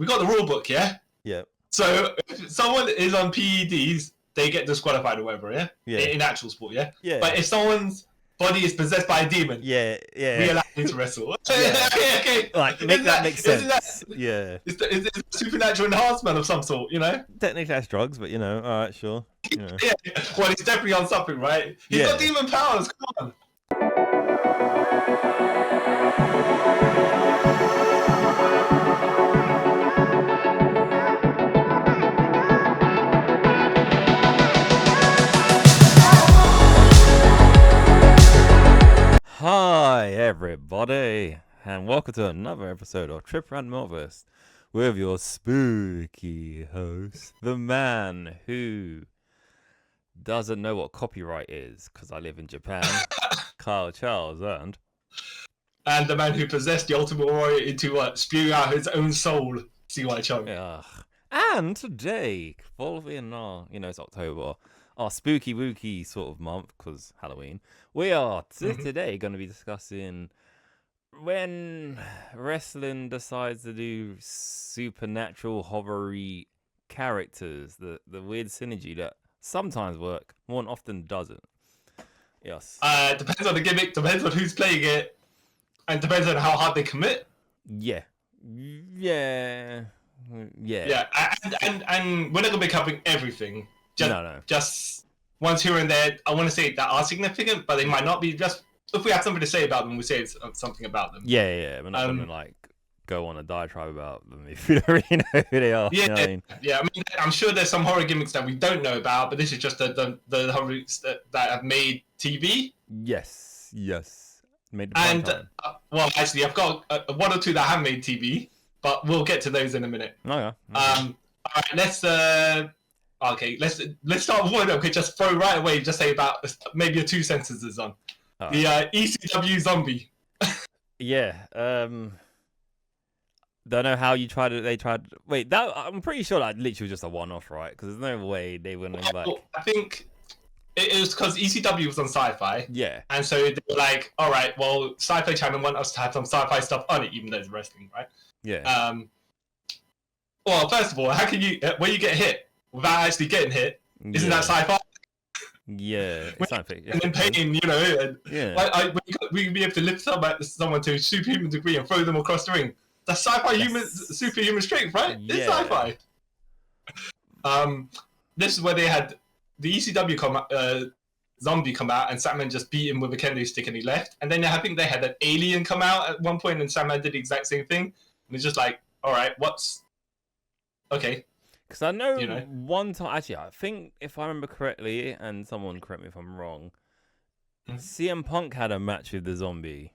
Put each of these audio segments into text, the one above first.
we got the rule book, yeah. Yeah. So if someone is on PEDs, they get disqualified or whatever, yeah. In actual sport, yeah. Yeah. But if someone's body is possessed by a demon, yeah, we allow him to wrestle. Yeah. okay. Like make that make sense. Yeah. It's supernatural enhancement of some sort, you know. Technically that's drugs, but you know, all right, sure. You know. Yeah. Well, he's definitely on something, right? He's got demon powers. Come on. Hi everybody, and welcome to another episode of Trip Around Multiverse with your spooky host, the man who doesn't know what copyright is because I live in Japan, Kyle Charles, and the man who possessed the Ultimate Warrior into spewing out his own soul, CY Chung. Yeah. And today, following our, it's October, our spooky wooky sort of month because Halloween, we are today going to be discussing when wrestling decides to do supernatural horror-y characters, the weird synergy that sometimes work, more than often doesn't. Yes. Depends on the gimmick, depends on who's playing it, and depends on how hard they commit. Yeah. And we're not going to be covering everything. Just ones here and there, I want to say that are significant, but they might not be. Just if we have something to say about them, we say something about them. Yeah. We're not going to go on a diatribe about them if you don't really know who they are. Yeah, you know what I mean? I mean, I'm sure there's some horror gimmicks that we don't know about, but this is just the horror that have made TV. Yes. Made the and well, actually, I've got one or two that have made TV, but we'll get to those in a minute. Okay. All right, let's start with one. Okay, just throw right away. Just say about maybe 2 sentences on the ECW zombie. Yeah. Don't know how you tried it. They tried. Wait, that I'm pretty sure that literally was just a one-off, right? Because there's no way they wouldn't have I think it was because ECW was on Sci-Fi. Yeah. And so they were like, all right, well, Sci-Fi Channel want us to have some sci-fi stuff on it, even though it's wrestling, right? Yeah. Well, first of all, how can you when you get hit without actually getting hit? Isn't that sci-fi? Yeah, it's sci-fi. And then pain, you know. We can be able to lift someone to a superhuman degree and throw them across the ring. That's sci-fi superhuman strength, right? Yeah. It's sci-fi. This is where they had the ECW zombie come out, and Satman just beat him with a kendo stick and he left. And then I think they had an alien come out at one point, and Satman did the exact same thing. And it's just like, all right, okay? Because I know, one time, actually, I think if I remember correctly, and someone correct me if I'm wrong, CM Punk had a match with the zombie.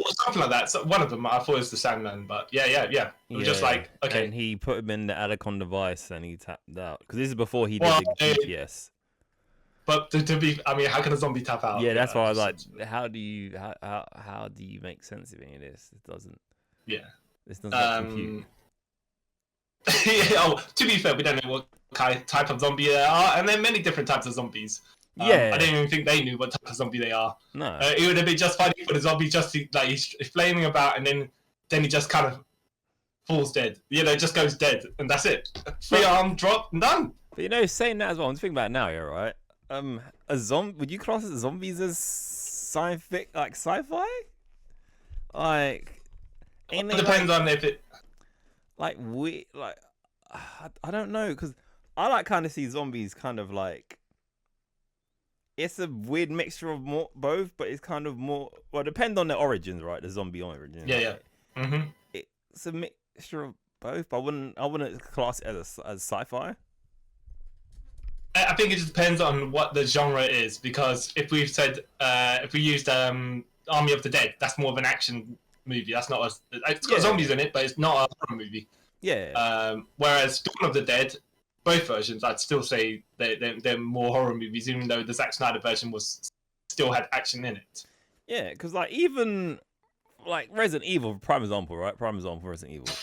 Well, something like that. So one of them, I thought it was the Sandman, but yeah. It was just like, okay. And he put him in the Alicon device and he tapped out. Because this is before he did the GPS. But to be, I mean, how can a zombie tap out? Yeah, that's why I was like, how do you make sense of any of this? It doesn't. Yeah. This doesn't compute. To be fair, we don't know what type of zombie they are, and there are many different types of zombies. I don't even think they knew what type of zombie they are. No. It would have been just funny for the zombie just to, like, he's flaming about, and then he just kind of falls dead. Just goes dead, and that's it. 3-arm drop and done. But saying that as well, I'm thinking about it now, you're right. Would you class zombies as sci-fi? Like, it depends on if it. I don't know, because I kind of see zombies kind of like. It's a weird mixture of both, but it's kind of more. Well, depend on the origins, right? The zombie origins. Yeah. Mm-hmm. It's a mixture of both, but I wouldn't class it as sci-fi. I think it just depends on what the genre is, because if we used Army of the Dead, that's more of an action movie. That's not it's got zombies in it, but it's not a horror movie. Yeah. Whereas Dawn of the Dead, both versions, I'd still say they're more horror movies, even though the Zack Snyder version still had action in it. Yeah, because even Resident Evil, prime example, right? Prime example, Resident Evil.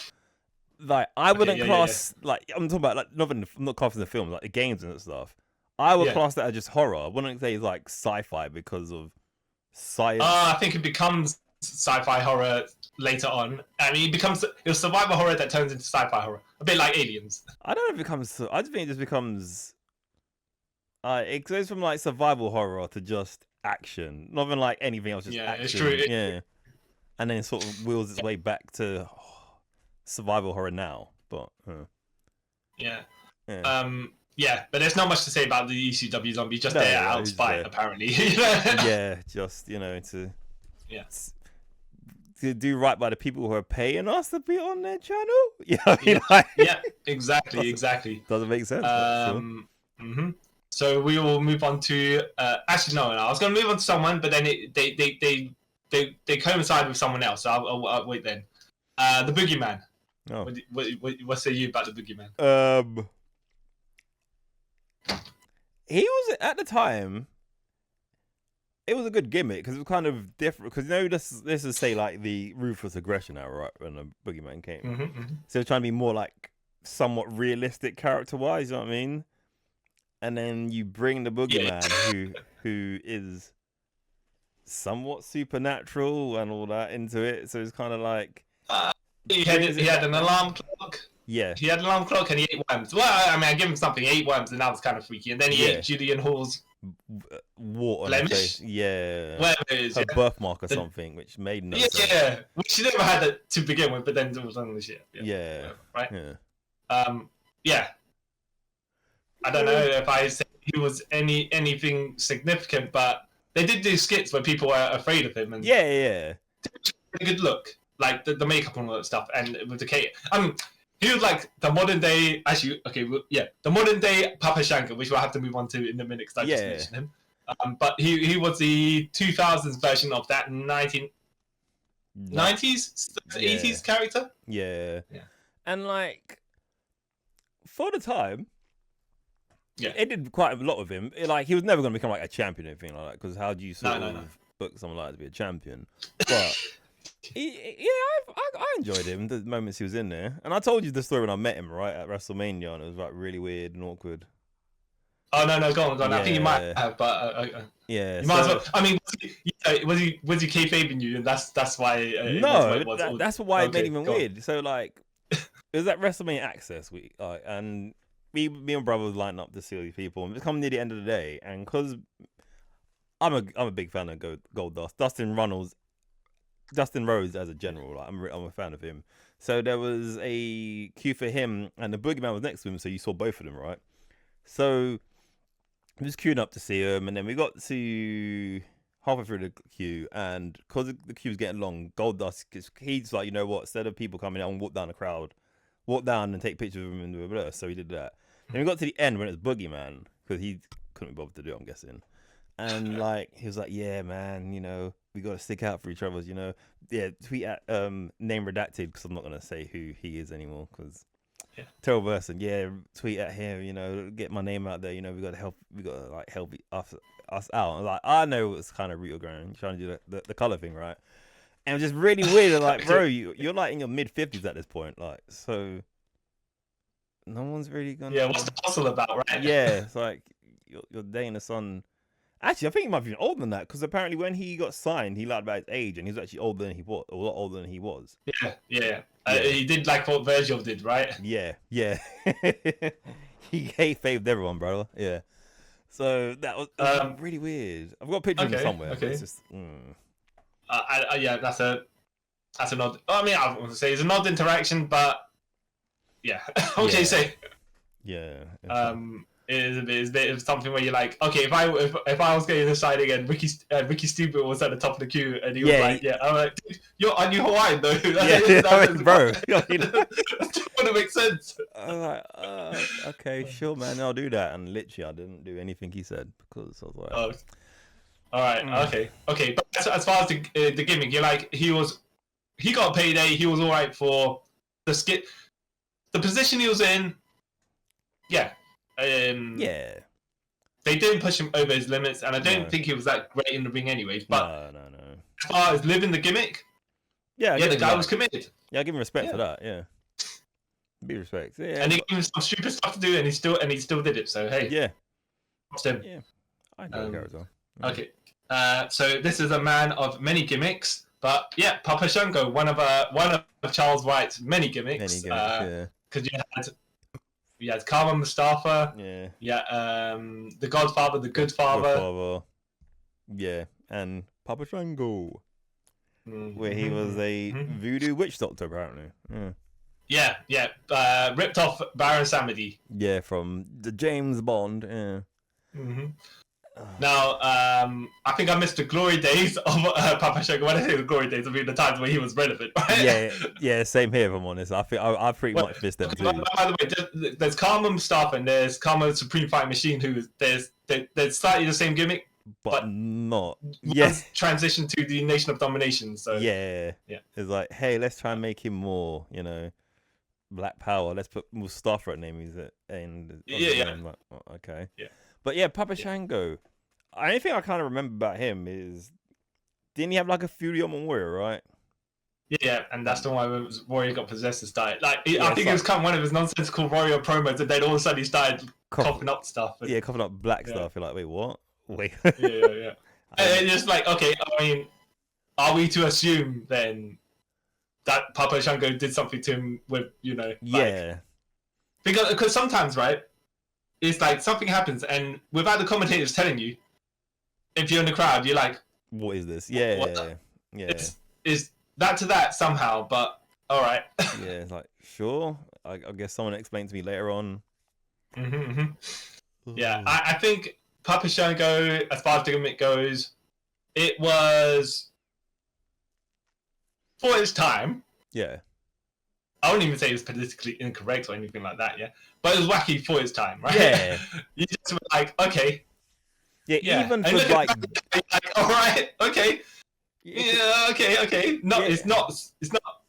Like, I wouldn't class I'm talking about I'm not classing the films, like the games and stuff. I would class that as just horror. I wouldn't say it's like sci-fi because of science. I think it becomes sci-fi horror later on, and it was survival horror that turns into sci-fi horror, a bit like Aliens. I don't know if it becomes. I just think it just becomes. It goes from like survival horror to just action, not even like anything else. Just action. It's true. Yeah, and then it sort of wheels its way back to survival horror now. But yeah. But there's not much to say about the ECW zombie. Just there out of spite, apparently. Yeah, just to do right by the people who are paying us to be on their channel. Exactly. Doesn't make sense. So we will move on to. Actually, no. I was going to move on to someone, but then they coincide with someone else. So I'll wait then. The Boogeyman. Oh. What say you about the Boogeyman? He was at the time. It was a good gimmick because it was kind of different. Because let's just say like the ruthless aggression era, right? When the Boogeyman came, so they're trying to be more like somewhat realistic character-wise. You know what I mean? And then you bring the Boogeyman, who is somewhat supernatural and all that into it. So it's kind of like he had an alarm clock. Yeah, he had an alarm clock and he ate worms. Well, I mean, I give him something. He ate worms, and that was kind of freaky. And then he ate Julian Hall's water, blemish. Whatever it is, her birthmark or something, which made no sense. Yeah, which she never had it to begin with, but then it was on the shit. Right. Yeah. I don't know if I say he was anything significant, but they did do skits where people were afraid of him, and yeah, a good look, like the makeup and all that stuff, and with the Kate. He was like the modern day. Actually, the modern day Papa Shanker, which we'll have to move on to in a minute because I just mentioned him. But he was the 2000s version of that 1990s, 80s character. Yeah, and like for the time. It did quite a lot of him. Like he was never going to become like a champion or anything like that. Because how do you sort of book someone like that to be a champion? But I enjoyed him the moments he was in there. And I told you the story when I met him right at WrestleMania, and it was like really weird and awkward. Oh no, go on. I think you might have, but you might as well. I mean, was he kayfabing you, and that's why? That's why it made it even weird. So like, it was at WrestleMania Access week, and. Me and brother was lining up to see all these people, and it's coming near the end of the day, and because I'm a big fan of Goldust, Dustin Rhodes as a general, like I'm a fan of him. So there was a queue for him, and the Boogeyman was next to him, so you saw both of them, right? So I'm just queuing up to see him, and then we got to halfway through the queue, and because the queue was getting long, Goldust, he's like, you know what? Instead of people coming out and walk down the crowd, walk down and take pictures of him and blah, blah, blah. So he did that. Then we got to the end when it was Boogeyman, because he couldn't be bothered to do it, I'm guessing. And like he was like, yeah, man, you know, we got to stick out for each other, you know. Yeah, tweet at name redacted, because I'm not gonna say who he is anymore, because terrible person. Yeah, tweet at him, you know, get my name out there, you know. We got to help us out. Like I know it's kind of real going, trying to do the color thing, right? And it was just really weird. Like, bro, you're like in your mid-50s at this point, like so. No one's really gonna. Yeah, what's the hustle about, right? Yeah, it's like you're dating a son. Actually, I think he might be even older than that, because apparently when he got signed, he lied about his age, and he was actually older than he was, a lot older than he was. Yeah. He did like what Virgil did, right? Yeah. He kayfabed everyone, bro. Yeah. So that was really weird. I've got a picture of him somewhere. Okay. It's just. That's an odd. I mean, I wouldn't say it's an odd interaction, but. Yeah, what can you say? Yeah. It is a bit of something where you're like, okay, if I was getting this side again, Ricky Stupid was at the top of the queue, and he was like, I'm like, dude, are you Hawaiian though? Bro, that wouldn't make sense. I'm like, okay, sure, man, I'll do that, and literally, I didn't do anything he said because I was like, all right, okay, but as far as the gimmick, you're like, he got a payday, he was all right for the skit. The position he was in, they didn't push him over his limits, and I don't think he was that great in the ring anyways. But no. As far as living the gimmick, the guy was committed. Yeah, I give him respect for that. Yeah, be respect. Yeah, and he gave him some stupid stuff to do, and he still did it. So hey, watch him. Yeah, I know Garrett. Okay, so this is a man of many gimmicks, But yeah, Papa Shango, one of Charles White's many gimmicks. Yeah. Because you had Karma Mustafa. Yeah. Yeah. The Godfather, the Good Father. Yeah, and Papa Shango, where he was a Mm-hmm. voodoo witch doctor, apparently. Yeah. Ripped off Baron Samedi. Yeah, from the James Bond. Yeah. Mm-hmm. Now, I think I missed the glory days of Papa Shango. When I say the glory days, I mean the times where he was relevant, right? Yeah, same here, if I'm honest. I think I pretty much missed them too. By the way, there's Karma Mustafa and there's Karma Supreme Fighting Machine, who there's slightly the same gimmick, but not. Yes, transition to the Nation of Domination. So yeah, it's like, hey, let's try and make him more, Black Power. Let's put Mustafa at name. Is it? And I'm like, oh, okay. Yeah. But yeah, Papa Shango. The only thing I kind of remember about him is, didn't he have like a feud with Warrior, right? Yeah, and that's the one where Warrior got possessed and started. I think it was kind of one of his nonsensical Warrior promos, and then all of a sudden he started coughing up stuff. And, coughing up black stuff. You're like, wait, what? Wait. yeah. And it's just like, okay, I mean, are we to assume then that Papa Shango did something to him with, Yeah. Because sometimes, right, it's like something happens, and without the commentators telling you, if you're in the crowd, you're like, what is this? Yeah. Is that to that somehow, but all right. Yeah, it's like, sure. I guess someone explained to me later on. Yeah, I think Papa Shango, as far as the gimmick goes, it was for its time. Yeah. I wouldn't even say it was politically incorrect or anything like that, yeah. But it was wacky for its time, right? Yeah. You just were like, okay. Yeah, even for like, all right, okay. Yeah, okay. No, it's not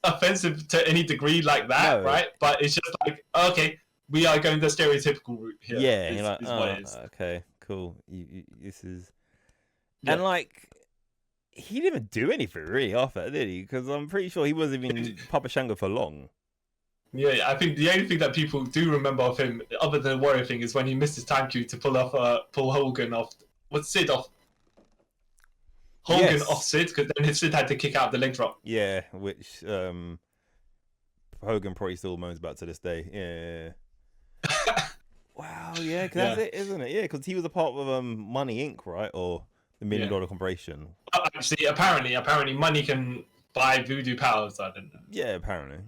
offensive to any degree like that, right? But it's just like, okay, we are going the stereotypical route here. Yeah, you're like, what it is. Okay, cool. This is, and like, he didn't even do anything really after that, did he? Because I'm pretty sure he wasn't even Papa Shango for long. Yeah, I think the only thing that people do remember of him, other than the Warrior thing, is when he missed his time cue to pull Hogan off. What's Sid off? Hogan off Sid, because then Sid had to kick out the leg drop. Yeah, which Hogan probably still moans about to this day. Yeah. Wow, yeah, cause that's it, isn't it? Yeah, because he was a part of Money Inc., right? Or the $1 Million Corporation. Actually, apparently, money can buy voodoo powers. I don't know. Yeah, apparently,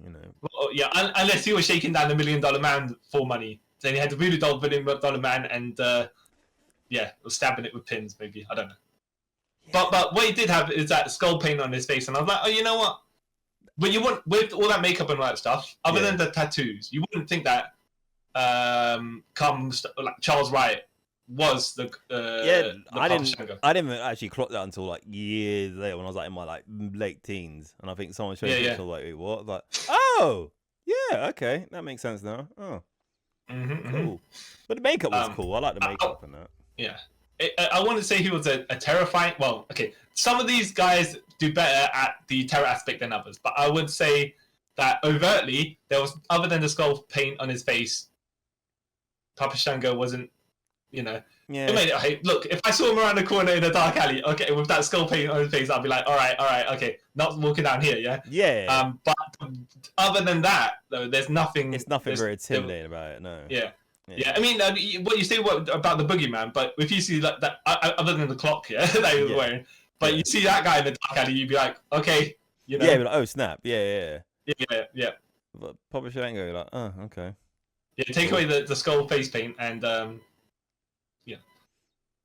Well, yeah, unless he was shaking down the $1 Million Man for money. Then he had the voodoo doll $1 Million Man, and was stabbing it with pins. Maybe, I don't know. Yeah. But what he did have is that skull paint on his face, and I was like, oh, you know what? But you wouldn't, with all that makeup and all that stuff, other than the tattoos, you wouldn't think that like Charles Wright was the I didn't actually clock that until like years later, when I was like in my late teens, and I think someone showed me a picture like, wait, what? Like, oh yeah, okay, that makes sense now. Oh, cool. But the makeup was cool. I like the makeup and that. Yeah, I want to say he was a terrifying. Well, okay, some of these guys do better at the terror aspect than others, but I would say that overtly there was, other than the skull paint on his face, Papa Shango wasn't. Yeah. Hey, look, if I saw him around the corner in a dark alley, okay, with that skull paint on his face, I'd be like, all right, okay, not walking down here, yeah. Yeah. But other than that, though, there's nothing. It's nothing very intimidating about it, no. Yeah. I mean, what you say about the boogeyman, but if you see like that, other than the clock, that he was wearing, but you see that guy in the dark alley, you'd be like, okay, Yeah, but like, oh snap, yeah. But Papa Shango, you're like, oh, okay. Yeah, take away the skull face paint and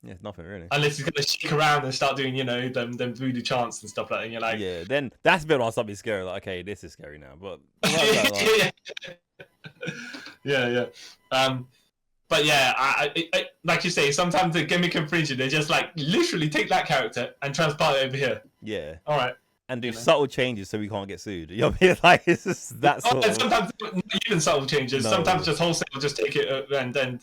Yeah, nothing really. Unless he's gonna shake around and start doing, them voodoo chants and stuff like that, and you're like, yeah, then that's a bit when I'll start being scary. Like, okay, this is scary now. But yeah. But yeah, I like you say, sometimes the gimmick infringing, they just like literally take that character and transplant it over here. Yeah. All right. And do subtle changes so we can't get sued. You know what I mean? Like, it's just that sort of... Sometimes not even subtle changes. No. Sometimes just wholesale, just take it and then.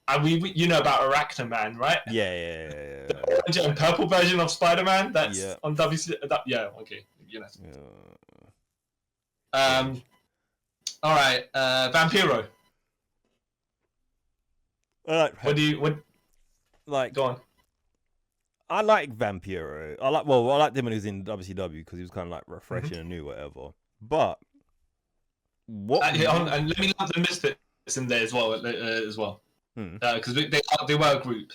And we about Arachne Man, right? Yeah. The orange and purple version of Spider-Man. That's on WC. Okay. All right. Vampiro. What do you like? Go on. I like Vampiro. I like him when he was in WCW because he was kind of like Mm-hmm. refreshing and new, whatever. But what? And let me lump the Misfits in there as well. Because they were a group.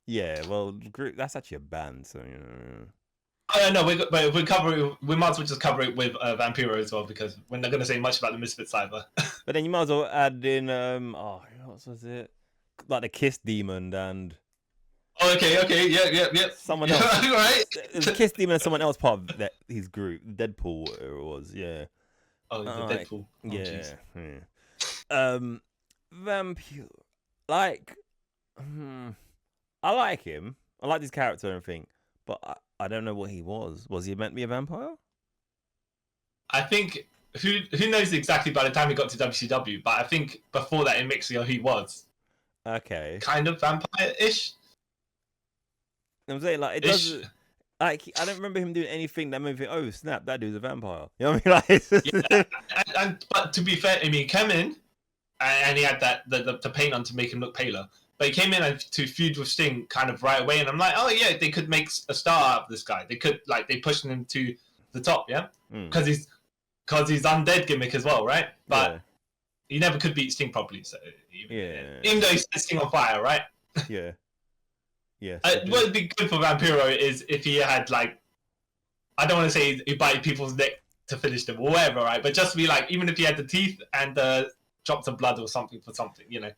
Yeah, well, group that's actually a band, so you know. I don't know, but if we might as well just cover it with Vampiro as well because we're not going to say much about the Misfits either. But then you might as well add in what was it? Like the Kiss Demon and. Oh, okay, yeah. Someone else, right? The Kiss Demon and someone else part of his group, Deadpool, whatever it was, yeah. Oh, the Deadpool. Oh, yeah. Vampiro, like, I like him. I like his character and everything, but I don't know what he was. Was he meant to be a vampire? I think who knows exactly by the time he got to WCW, but I think before that in Mixio he was okay, kind of vampire-ish. I'm saying like it doesn't. Like I don't remember him doing anything that made me think, oh snap, that dude's a vampire. You know what I mean? Like, but to be fair, I mean, he came in and he had that the paint on to make him look paler. But he came in to feud with Sting kind of right away, and I'm like, oh yeah, they could make a star out of this guy. They could they pushed him to the top, yeah, because he's undead gimmick as well, right? But he never could beat Sting properly, so even though he set Sting on fire, right? Yeah. Yeah. What would be good for Vampiro is if he had I don't want to say he bite people's neck to finish them or whatever, right? But just be even if he had the teeth and the drops of blood or something for something, you know.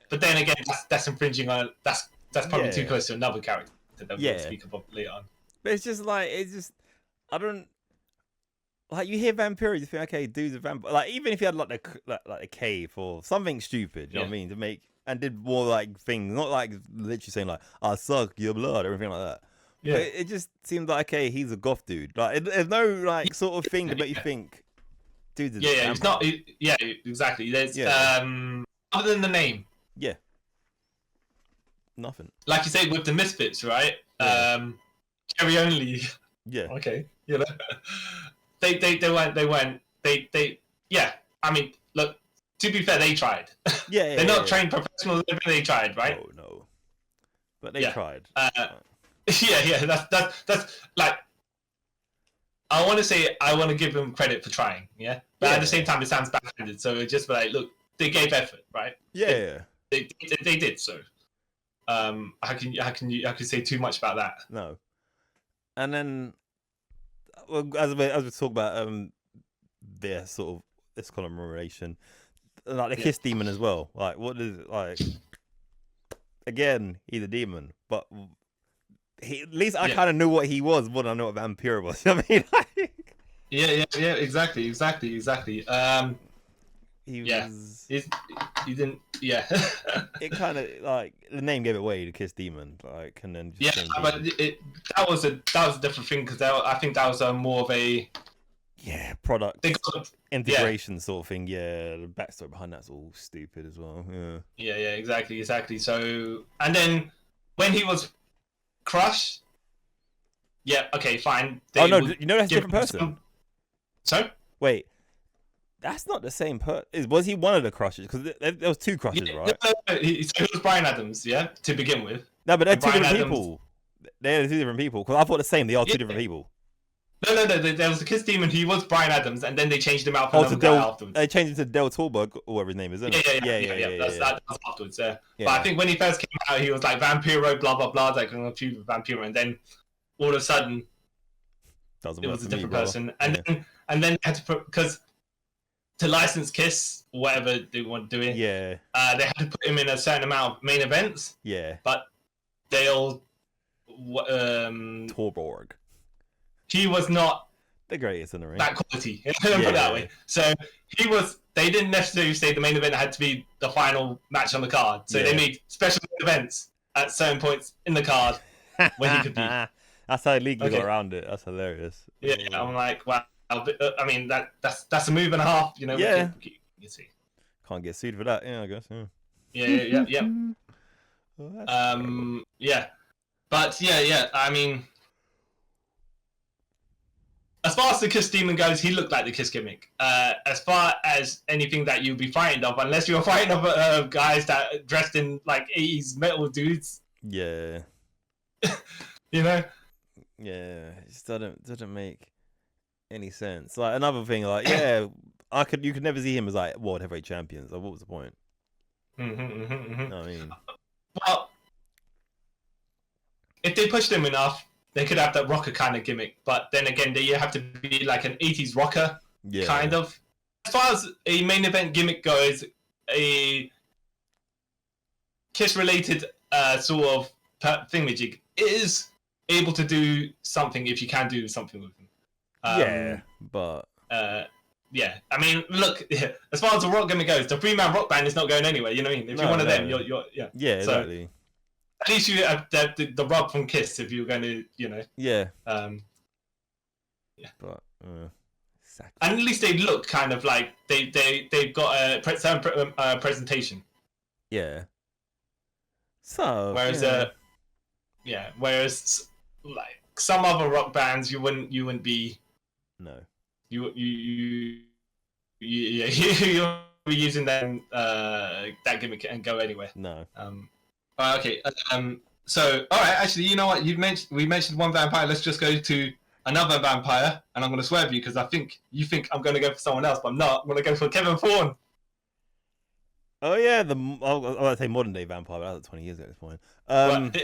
But then again, that's infringing on that's probably too close to another character that we'll speak about later on. But it's just I don't you hear Vampiro, you think okay, dude's a vampire. Like even if he had like a cave or something stupid, you know what I mean, to make. And did more things, not literally saying I suck your blood or anything like that. Yeah, but it just seemed like okay, he's a goth dude. There's no sort of thing to make you think, dude. It's not. Yeah, exactly. There's other than the name. Yeah. Nothing. Like you say with the Misfits, right? Yeah. Carry only. Yeah. Okay. You know, they went. Yeah. I mean, look. To be fair, they tried. Yeah, they're not trained professionals. They tried, right? Oh no, but they tried. Yeah. That's like. I want to say I want to give them credit for trying, yeah. But at the same time, it sounds backhanded. So it's just look, they gave effort, right? Yeah. They did so. How can you say too much about that? No. And then, well, as we talk about their sort of this commemoration. Like the Kiss Demon as well. Like, what is it like? Again, he's a demon, but at least I kind of knew what he was more than I know what Vampiro was. You know what I mean? Yeah, exactly. He was. He didn't. Yeah. It kind of the name gave it away, the Kiss Demon. And then just but that was a different thing because I think that was more of a. Yeah, product integration sort of thing. Yeah, the backstory behind that's all stupid as well. Yeah, exactly. So, and then when he was Crush, okay, fine. Oh no, you know that's a different person. So wait, that's not the same person. Was he one of the Crushes? Because there was two Crushes, right? No, he was Bryan Adams, to begin with. No, but they're two different people. They're two different people. Because I thought the same. They are two different people. No. There was a Kiss Demon. He was Bryan Adams, and then they changed him out for another guy afterwards. They changed it to Del Torberg, or whatever his name is, isn't it? Yeah. That's afterwards. Yeah. But I think when he first came out, he was like Vampiro, blah blah blah, like a feud with Vampiro, and then all of a sudden, it was a different person. And then they had to put because to license Kiss, whatever they want to do it. Yeah. They had to put him in a certain amount of main events. Yeah. But they all. Torborg. He was not the greatest in the ring. That quality, put it that way. So he was. They didn't necessarily say the main event had to be the final match on the card. So they made special events at certain points in the card when he could be. That's how legally got around it. That's hilarious. Yeah, I'm like, wow. I mean, that's a move and a half. You know. Yeah. You see. Can't get sued for that. Yeah, I guess. Yeah. Yeah. But yeah. I mean. As far as the Kiss Demon goes, he looked like the Kiss gimmick. As far as anything that you'd be frightened of, unless you're frightened of guys that dressed in 80s metal dudes. Yeah. You know? Yeah, it just doesn't make any sense. Like another thing, like yeah, you could never see him as like world heavyweight champions. Like, what was the point? I mean, Well, if they pushed him enough, they could have that rocker kind of gimmick. But then again, they have to be like an 80s rocker, kind of. As far as a main event gimmick goes, a Kiss-related sort of thingamajig is able to do something if you can do something with him. but yeah, I mean, look, as far as the rock gimmick goes, the 3-man rock band is not going anywhere. You know what I mean? If you're one of them, you're yeah, so, exactly. At least you have the Rob from Kiss if you're going to, you know. Yeah. Yeah. But exactly. And at least they look kind of like they've got a certain presentation. Yeah. So whereas whereas like some other rock bands, you wouldn't be. No. You'll be using them that gimmick and go anywhere. No. Okay. So, all right. Actually, you know what? We mentioned one vampire. Let's just go to another vampire, and I'm going to swerve you because I think you think I'm going to go for someone else, but I'm not. I'm going to go for Kevin Thorne. Oh yeah, I'll say modern day vampire. But that was 20 years ago at this point.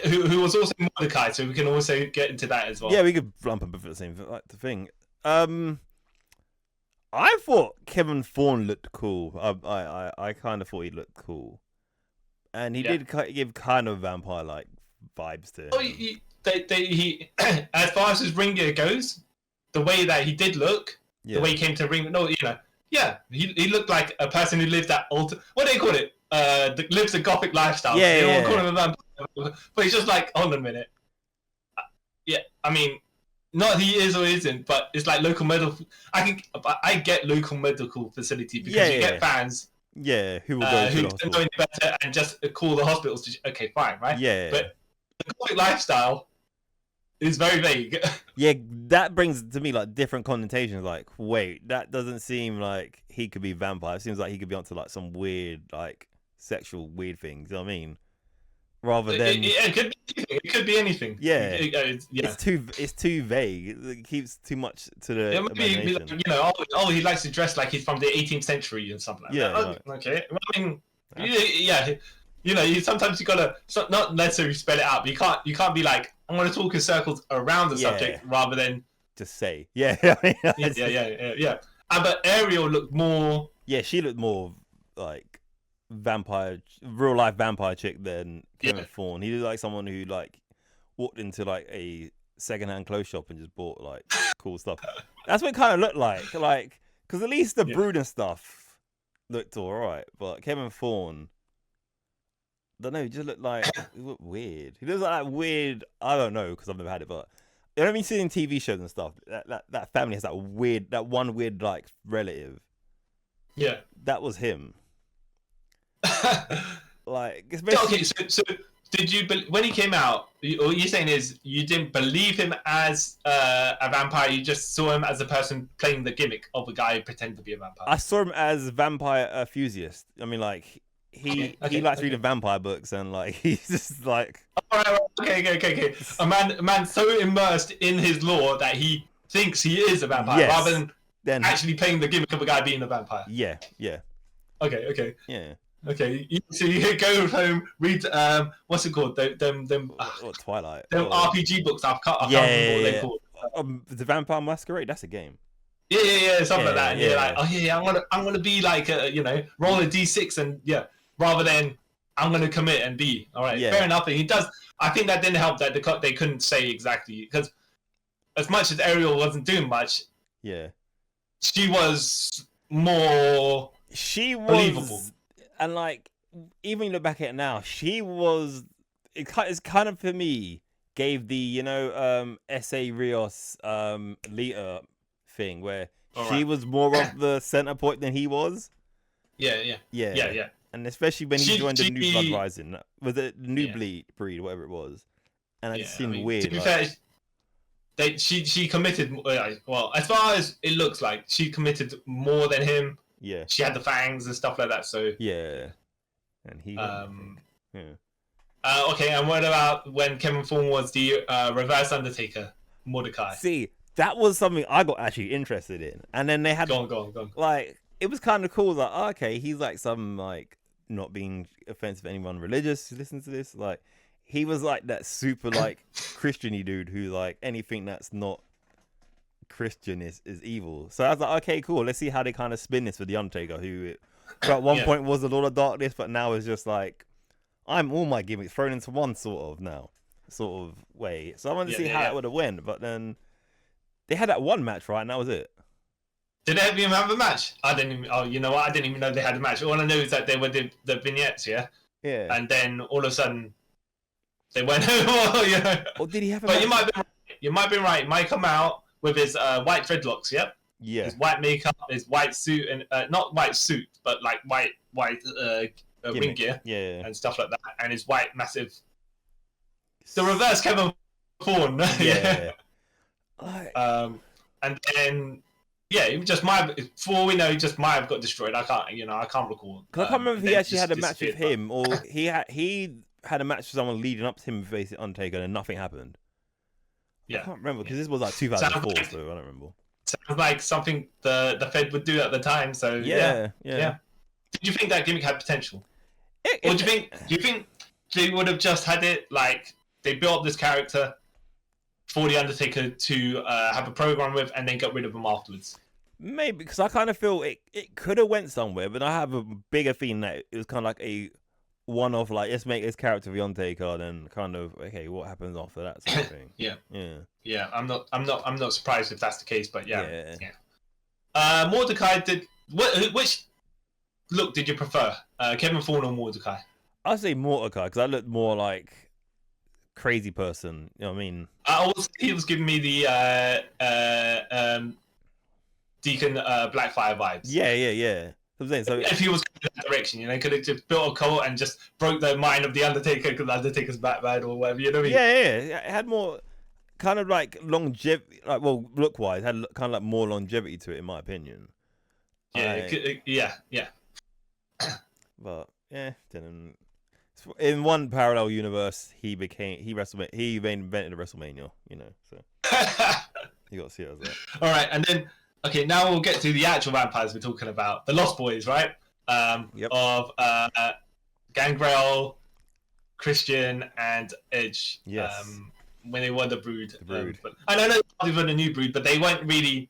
Who was also Mordecai, so we can also get into that as well. Yeah, we could lump them for the same thing. I thought Kevin Thorne looked cool. I kind of thought he looked cool, and he did give kind of vampire-like vibes to him. Oh, he as far as his ring gear goes, the way that he did look, the way he came to ring, he looked like a person who lived that what do they call it? Lives a gothic lifestyle. They don't call him a vampire, but he's just like, hold on a minute. I mean. Not he is or isn't, but it's like local medical. I get local medical facility because you get fans. Yeah, who will go who don't know any better and just call the hospitals. Okay, fine, right? Yeah. But the Gothic lifestyle is very vague. Yeah, that brings to me like different connotations. Like, wait, that doesn't seem like he could be vampire. It seems like he could be onto like some weird, like sexual weird things. You know what I mean? Rather than it could be anything. Yeah, it's too vague. It keeps too much to the imagination. Like, you know, he likes to dress like he's from the 18th century and something like that. Right. Okay. I mean, you know, sometimes you gotta not necessarily spell it out, but you can't be like, I'm gonna talk in circles around the subject rather than just say. Yeah. Yeah. But Ariel looked more. Yeah, she looked more like real life vampire chick than Kevin Thorne. He looked like someone who like walked into like a secondhand clothes shop and just bought like cool stuff. That's what it kind of looked like because at least the Brood and stuff looked alright, but Kevin Thorne, I don't know, he just looked like he looked weird. He looks like that weird. I don't know because I've never had it, but you know what I mean, seeing TV shows and stuff. That family has that one weird like relative. Yeah, that was him. Like, especially... Okay, so did you when he came out? What you're saying is you didn't believe him as a vampire. You just saw him as a person playing the gimmick of a guy who pretended to be a vampire. I saw him as a vampire enthusiast. I mean, like he likes reading vampire books and like he's just like. Okay. A man so immersed in his lore that he thinks he is a vampire rather than actually playing the gimmick of a guy being a vampire. Yeah. Okay. Yeah. Okay, so you go home, read what's it called? Them Twilight. Them RPG books. I can't remember what they're called. The Vampire Masquerade. That's a game. Yeah, something like that. Yeah, like I'm gonna be like roll a d6 and rather than I'm gonna commit and be all right. Fair enough. And he does. I think that didn't help that they couldn't say exactly because as much as Ariel wasn't doing much, she was more believable. And like, even when you look back at it now, she was. It's kind of for me gave the S.A. Rios Lita thing where she was more of the center point than he was. Yeah. And especially when he joined the New Blood Rising, was it New Breed, whatever it was, and it seemed weird. To be fair, she committed. Well, as far as it looks like, she committed more than him. Yeah, she had the fangs and stuff like that. So and he Okay, and what about when Kevin Thorne was the reverse Undertaker, Mordecai? See, that was something I got actually interested in, and then they had Go on. like it was kind of cool. Like, oh, okay, he's like some like not being offensive to anyone religious who listens to this. Like, he was like that super like Christian-y dude who like anything that's not Christian is evil. So I was like, okay, cool. Let's see how they kind of spin this for the Undertaker, who at one point was the Lord of Darkness, but now is just like I'm all my gimmicks thrown into one sort of way. So I wanted to see how it would have went, but then they had that one match, right, and that was it. Did they even have a match? I didn't even. Oh, you know what? I didn't even know they had a match. All I know is that they were the vignettes, yeah. Yeah. And then all of a sudden, they went. Yeah. Or did he have a But match? you might be right. You might be right. He might come out with his white dreadlocks. Yep. Yeah. His white makeup, his white suit, and not white suit, but like white ring gear, and stuff like that, and his white massive. The reverse Kevin Thorne. Yeah. And then. Yeah, he just might. For all we know, he just might have got destroyed. I can't recall. Cause I can't remember if he actually had a match with him, or he had a match with someone leading up to him facing Undertaker, and nothing happened. Yeah, I can't remember because this was like 2004, so I don't remember. Sounds like something the Fed would do at the time. So yeah. Did you think that gimmick had potential, or do you think they would have just had it like they built up this character for the Undertaker to have a program with, and then get rid of him afterwards? Maybe, because I kind of feel it could have went somewhere, but I have a bigger feeling that it was kind of like a one-off, like let's make this character the Undertaker, then kind of okay, what happens after that sort of thing. Yeah. I'm not surprised if that's the case, but yeah. Mordecai did which look did you prefer, Kevin Thorne or Mordecai? I'd say Mordecai because I looked more like crazy person. You know what I mean? He was giving me the Deacon Blackfire vibes. Yeah. I'm saying, so if he was going in that direction, could have just built a cult and just broke the mind of the Undertaker because the Undertaker's Batman or whatever. You know what I mean? Yeah. It had more kind of like longevity, like look wise, had kind of like more longevity to it, in my opinion. Yeah. But didn't. In one parallel universe, he invented a WrestleMania, so you got to see it as that. All right, and then now we'll get to the actual vampires we're talking about, the Lost Boys, right? Of Gangrel, Christian, and Edge. Yes. When they won the Brood. But I don't know if they won the new Brood, but they weren't really.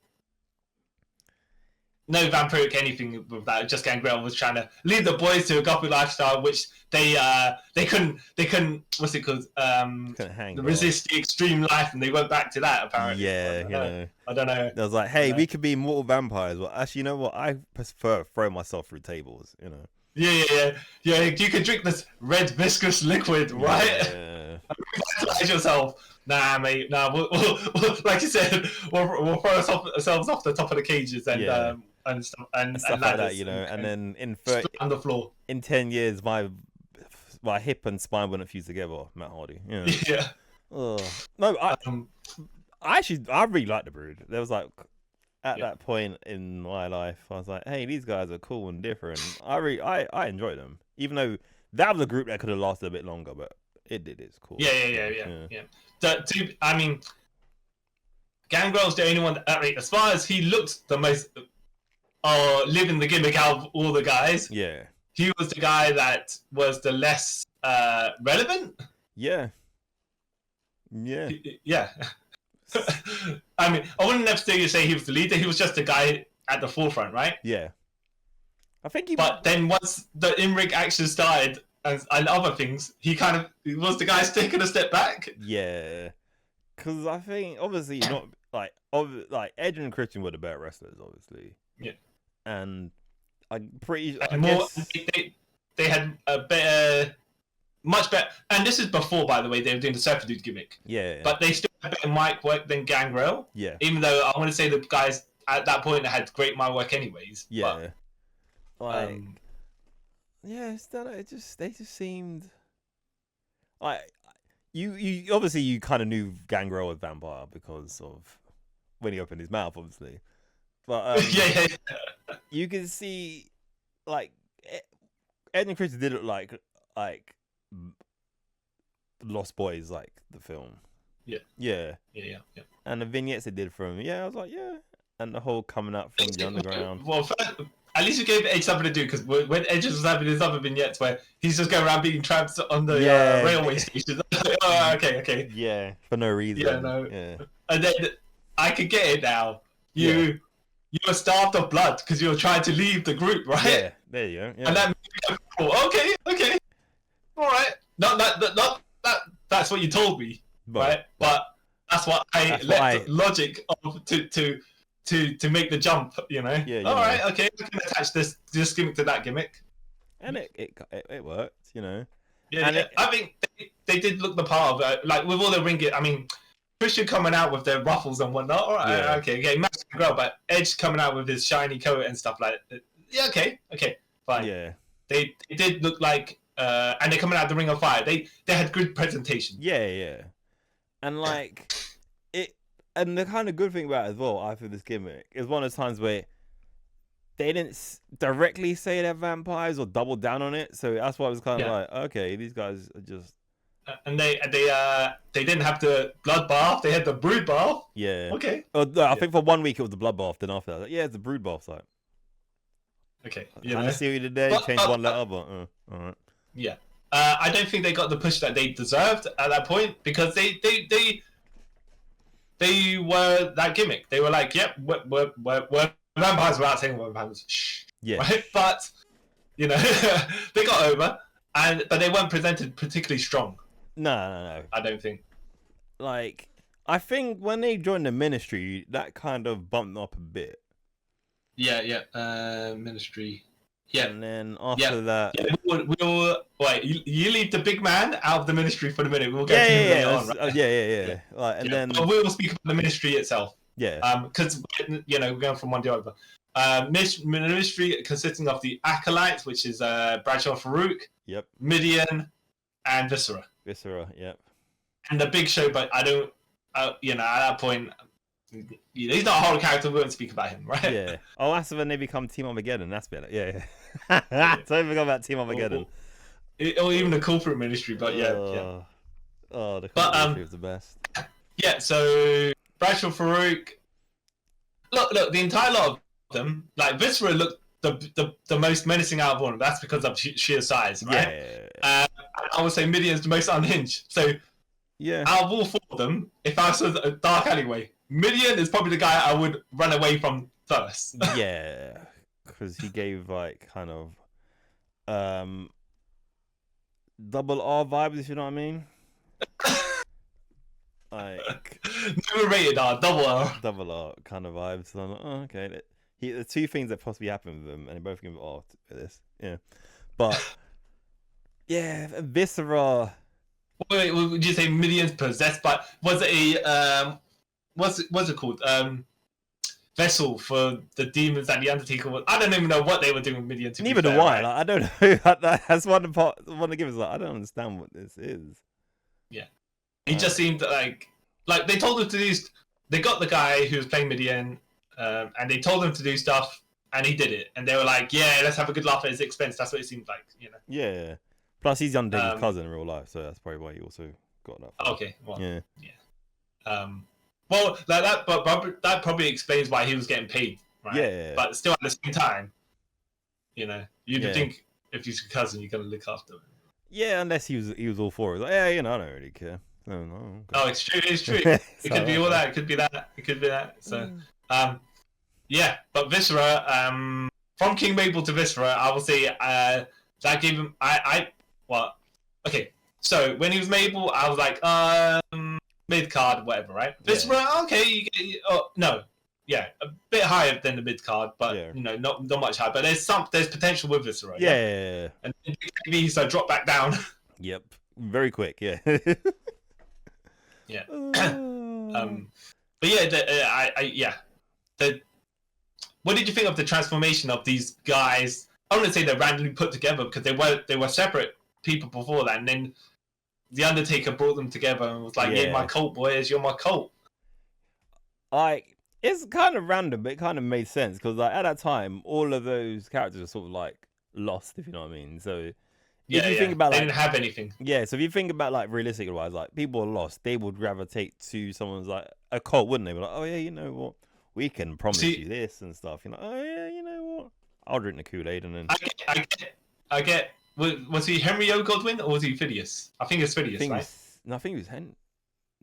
No vampiric anything with that. Just Gangrel was trying to lead the boys to a gothic lifestyle, which they couldn't. What's it called? Resist the extreme life, and they went back to that apparently. Yeah, I don't know. I was like, hey, we could be mortal vampires. Well, actually, you know what? I prefer throw myself through tables. Yeah. You could drink this red viscous liquid, right? Yeah. Revitalize yourself. Nah, mate. Nah, we'll like you said, we'll throw ourselves off the top of the cages and stuff like that, and then on the floor. In 10 years, my hip and spine wouldn't fuse together, Matt Hardy. Yeah. No, I really liked the Brood. There was like at that point in my life, I was like, hey, these guys are cool and different. I enjoyed them, even though that was a group that could have lasted a bit longer, but it did. It's cool. Yeah. I mean, Gangrel's the only one that, as far as he looked the most living the gimmick out of all the guys. Yeah. He was the guy that was the less relevant. Yeah. I mean, I wouldn't necessarily say he was the leader. He was just the guy at the forefront, right? Yeah. I think But then once the in-ring action started and other things, he was the guy taking a step back. Yeah. Because I think, obviously, not like Edge and Christian were the better wrestlers, obviously. Yeah. And I'm they had a better, much better, and this is before, by the way, they were doing the Surfer Dude gimmick. Yeah. But they still had better mic work than Gangrel. Yeah. Even though I want to say the guys at that point had great mic work anyways. Yeah. But, they just seemed like you obviously you kind of knew Gangrel was vampire because of when he opened his mouth, obviously. But you can see like Ed and Chris did it like Lost Boys, like the film. Yeah. Yeah. Yeah. And the vignettes they did for him, I was like, yeah. And the whole coming up from the underground. Well, first, at least you gave Edge something to do, because when Edge was having his other vignettes where he's just going around beating tramps on the railway station. Oh, okay. Yeah, for no reason. Yeah, no. Yeah. And then I could get it now. You were starved of blood because you were trying to leave the group, right? Yeah, there you go. Yeah. And that made me go, okay, all right. Not that's what you told me, right? But that's what I logic of to make the jump, you know. Yeah. All right, okay, I can attach this gimmick to that gimmick, and it worked, you know. Yeah, and I think they did look the part of it, like with all the ring. I mean, Christian coming out with their ruffles and whatnot. All right, okay, Max Gangrel, but Edge coming out with his shiny coat and stuff like that. Yeah, okay, fine. Yeah, they did look like, and they're coming out the Ring of Fire. They had good presentation. Yeah, and like it, and the kind of good thing about it as well, I feel this gimmick is one of those times where they didn't directly say they're vampires or double down on it, so that's why I was kind of like, okay, these guys are just. And they didn't have the blood bath; they had the brood bath. Yeah. Okay. I think for 1 week it was the blood bath. Then after that, it's the brood bath. Like. Okay. Trying to see what you did there. Change one letter, but all right. Yeah. I don't think they got the push that they deserved at that point, because they were that gimmick. They were like, yep, we're vampires without saying we're vampires. Shh. Yeah. Right? But they got over, but they weren't presented particularly strong. No. I don't think. Like, I think when they joined the Ministry, that kind of bumped up a bit. Yeah. Ministry. Yeah. And then after that... Yeah, we'll wait, you leave the big man out of the Ministry for the minute. We'll get to him later on, right? Yeah. Like, and then... But we'll speak about the Ministry itself. Yeah. Because, we're going from one to the other. Ministry consisting of the Acolytes, which is Bradshaw Farouk, yep, Midian, and Viscera. Yep. And the Big Show, but I don't, at that point... he's not a horror character. We won't speak about him, right? Yeah. Oh, that's when they become Team Armageddon. That's better. Yeah. Don't forget about Team Armageddon. Or even the corporate ministry, but yeah. Oh, the corporate ministry was the best. Yeah. So Bradshaw Farouk. Look. The entire lot of them, like Viscera, looked the most menacing out of all of them. That's because of sheer size, right? Yeah. I would say Midian's the most unhinged. So yeah, out of all four of them, if I saw a dark alleyway, Midian is probably the guy I would run away from first. Yeah, because he gave like kind of double R vibes, if you know what I mean. Like never rated R, double R kind of vibes. So I'm like, oh, okay. The two things that possibly happened with him, and they both give R for this. Yeah, but yeah, Viscera. Wait, would you say Midian's possessed by? Was it a what's it called? Vessel for the demons that the Undertaker was. I don't even know what they were doing with Midian. Neither do I. Like, I don't know. That's one of the givers. Like, I don't understand what this is. Yeah, he just seemed like they told him to do. They got the guy who was playing Midian, and they told him to do stuff, and he did it. And they were like, "Yeah, let's have a good laugh at his expense." That's what it seemed like, Yeah. Plus, he's Undertaker's cousin in real life, so that's probably why he also got that. Okay. Well, yeah. Well, like that, but that probably explains why he was getting paid, right? Yeah. But still, at the same time, you'd think if he's your cousin, you're gonna look after him. Yeah, unless he was all for it. Like, I don't really care. No. Okay. Oh, it's true. It could be all that. It could be that. So, yeah. But Viscera, from King Mabel to Viscera, I will say that gave him. Okay. So when he was Mabel, I was like, mid card, whatever, right? Viscera, okay. No, yeah, a bit higher than the mid card, but not much higher. But there's potential with Viscera. Yeah. And maybe so drop back down. Yep, very quick. Yeah. Yeah. But yeah, what did you think of the transformation of these guys? I wouldn't say they're randomly put together because they were separate people before that, and then the Undertaker brought them together and was like, "Yeah, my cult, boys, you're my cult." Like, it's kind of random, but it kind of made sense because, like, at that time, all of those characters were sort of like lost, if you know what I mean. So Yeah, if you think about they like, didn't have anything. yeah, so if you think about like realistically wise, like people are lost, they would gravitate to someone's like a cult, wouldn't they? Be like, oh yeah, you know what, we can promise you this and stuff. You know, oh yeah, you know what, I'll drink the Kool-Aid and then. I get. Was he Henry O. Godwin or was he Phineas? I think it's Phineas, right? I think it was Hen.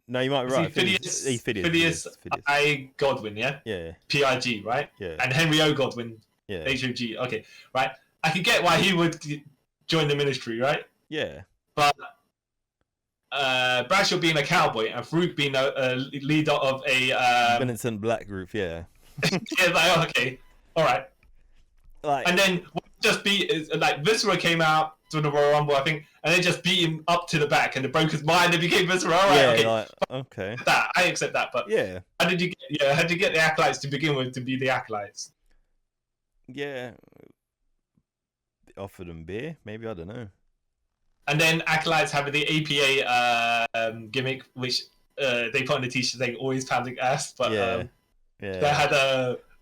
No, you might be Was right. he Phineas. Phineas I. Godwin, yeah? Yeah. P-I-G, right? Yeah. And Henry O. Godwin, yeah. H-O-G. Okay, right? I can get why he would join the ministry, right? Yeah. But Bradshaw being a cowboy and Farouk being a leader of a... Militant black group, yeah. yeah, like, oh, okay, all right. Like, and then just beat, like, Viscera came out to the Royal Rumble, I think, and they just beat him up to the back and it broke his mind and became Viscera. All right, yeah, okay. like, okay. I accept that, but yeah. How did you get the Acolytes to begin with to be the Acolytes? Yeah. Offered them beer, maybe, I don't know. And then Acolytes have the APA gimmick, which they put on the t-shirt saying always pounding ass, but that had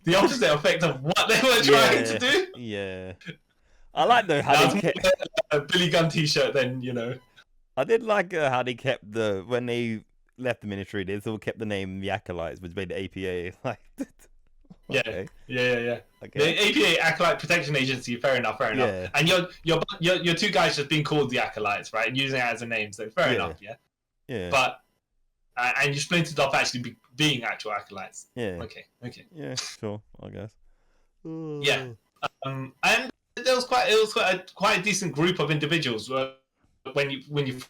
the opposite effect of what they were trying to do. Yeah. I like though how they kept a Billy Gunn t-shirt then, you know. I did like how they kept when they left the ministry, they still kept the name the Acolytes, which made the APA like okay. Yeah. Okay. The APA Acolyte Protection Agency, fair enough. Yeah. And your two guys just being called the Acolytes, right? And using it as a name, so fair enough, yeah. Yeah. But and you splintered off actually being actual Acolytes. Yeah. Okay. Yeah, sure, I guess. Yeah. And there was quite a decent group of individuals when you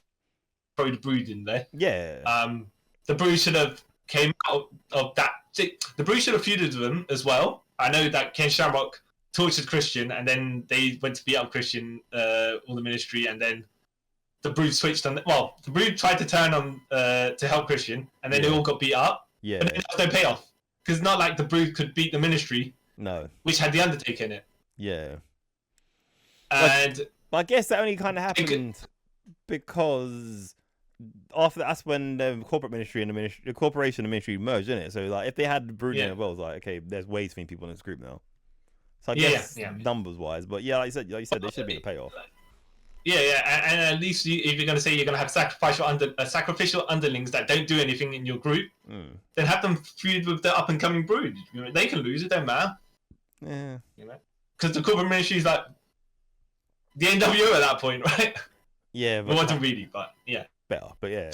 throw the Brood in there. Yeah. The Brood should have came out of that. The Brood should have feuded with them as well. I know that Ken Shamrock tortured Christian, and then they went to beat up Christian, all the ministry, and then the Brood switched on. Well, the Brood tried to turn on to help Christian, and then they all got beat up. Yeah. But there was no payoff because it's not like the Brood could beat the ministry. No. Which had the Undertaker in it. Yeah. And but I guess that only kind of happened because after that's when the corporate ministry and the corporation and the ministry merged, isn't it? So like if they had the Brood in it, well, it's like okay, there's ways to meet people in this group now. So I guess numbers wise, but yeah, like you said, there should be a payoff. Yeah, and at least if you're going to say you're going to have sacrificial underlings that don't do anything in your group, then have them feud with the up and coming Brood. You know, they can lose, it don't matter. Yeah, you know, because the corporate ministry is like the NWO at that point, right? Yeah, but it wasn't really, but yeah, better, but yeah.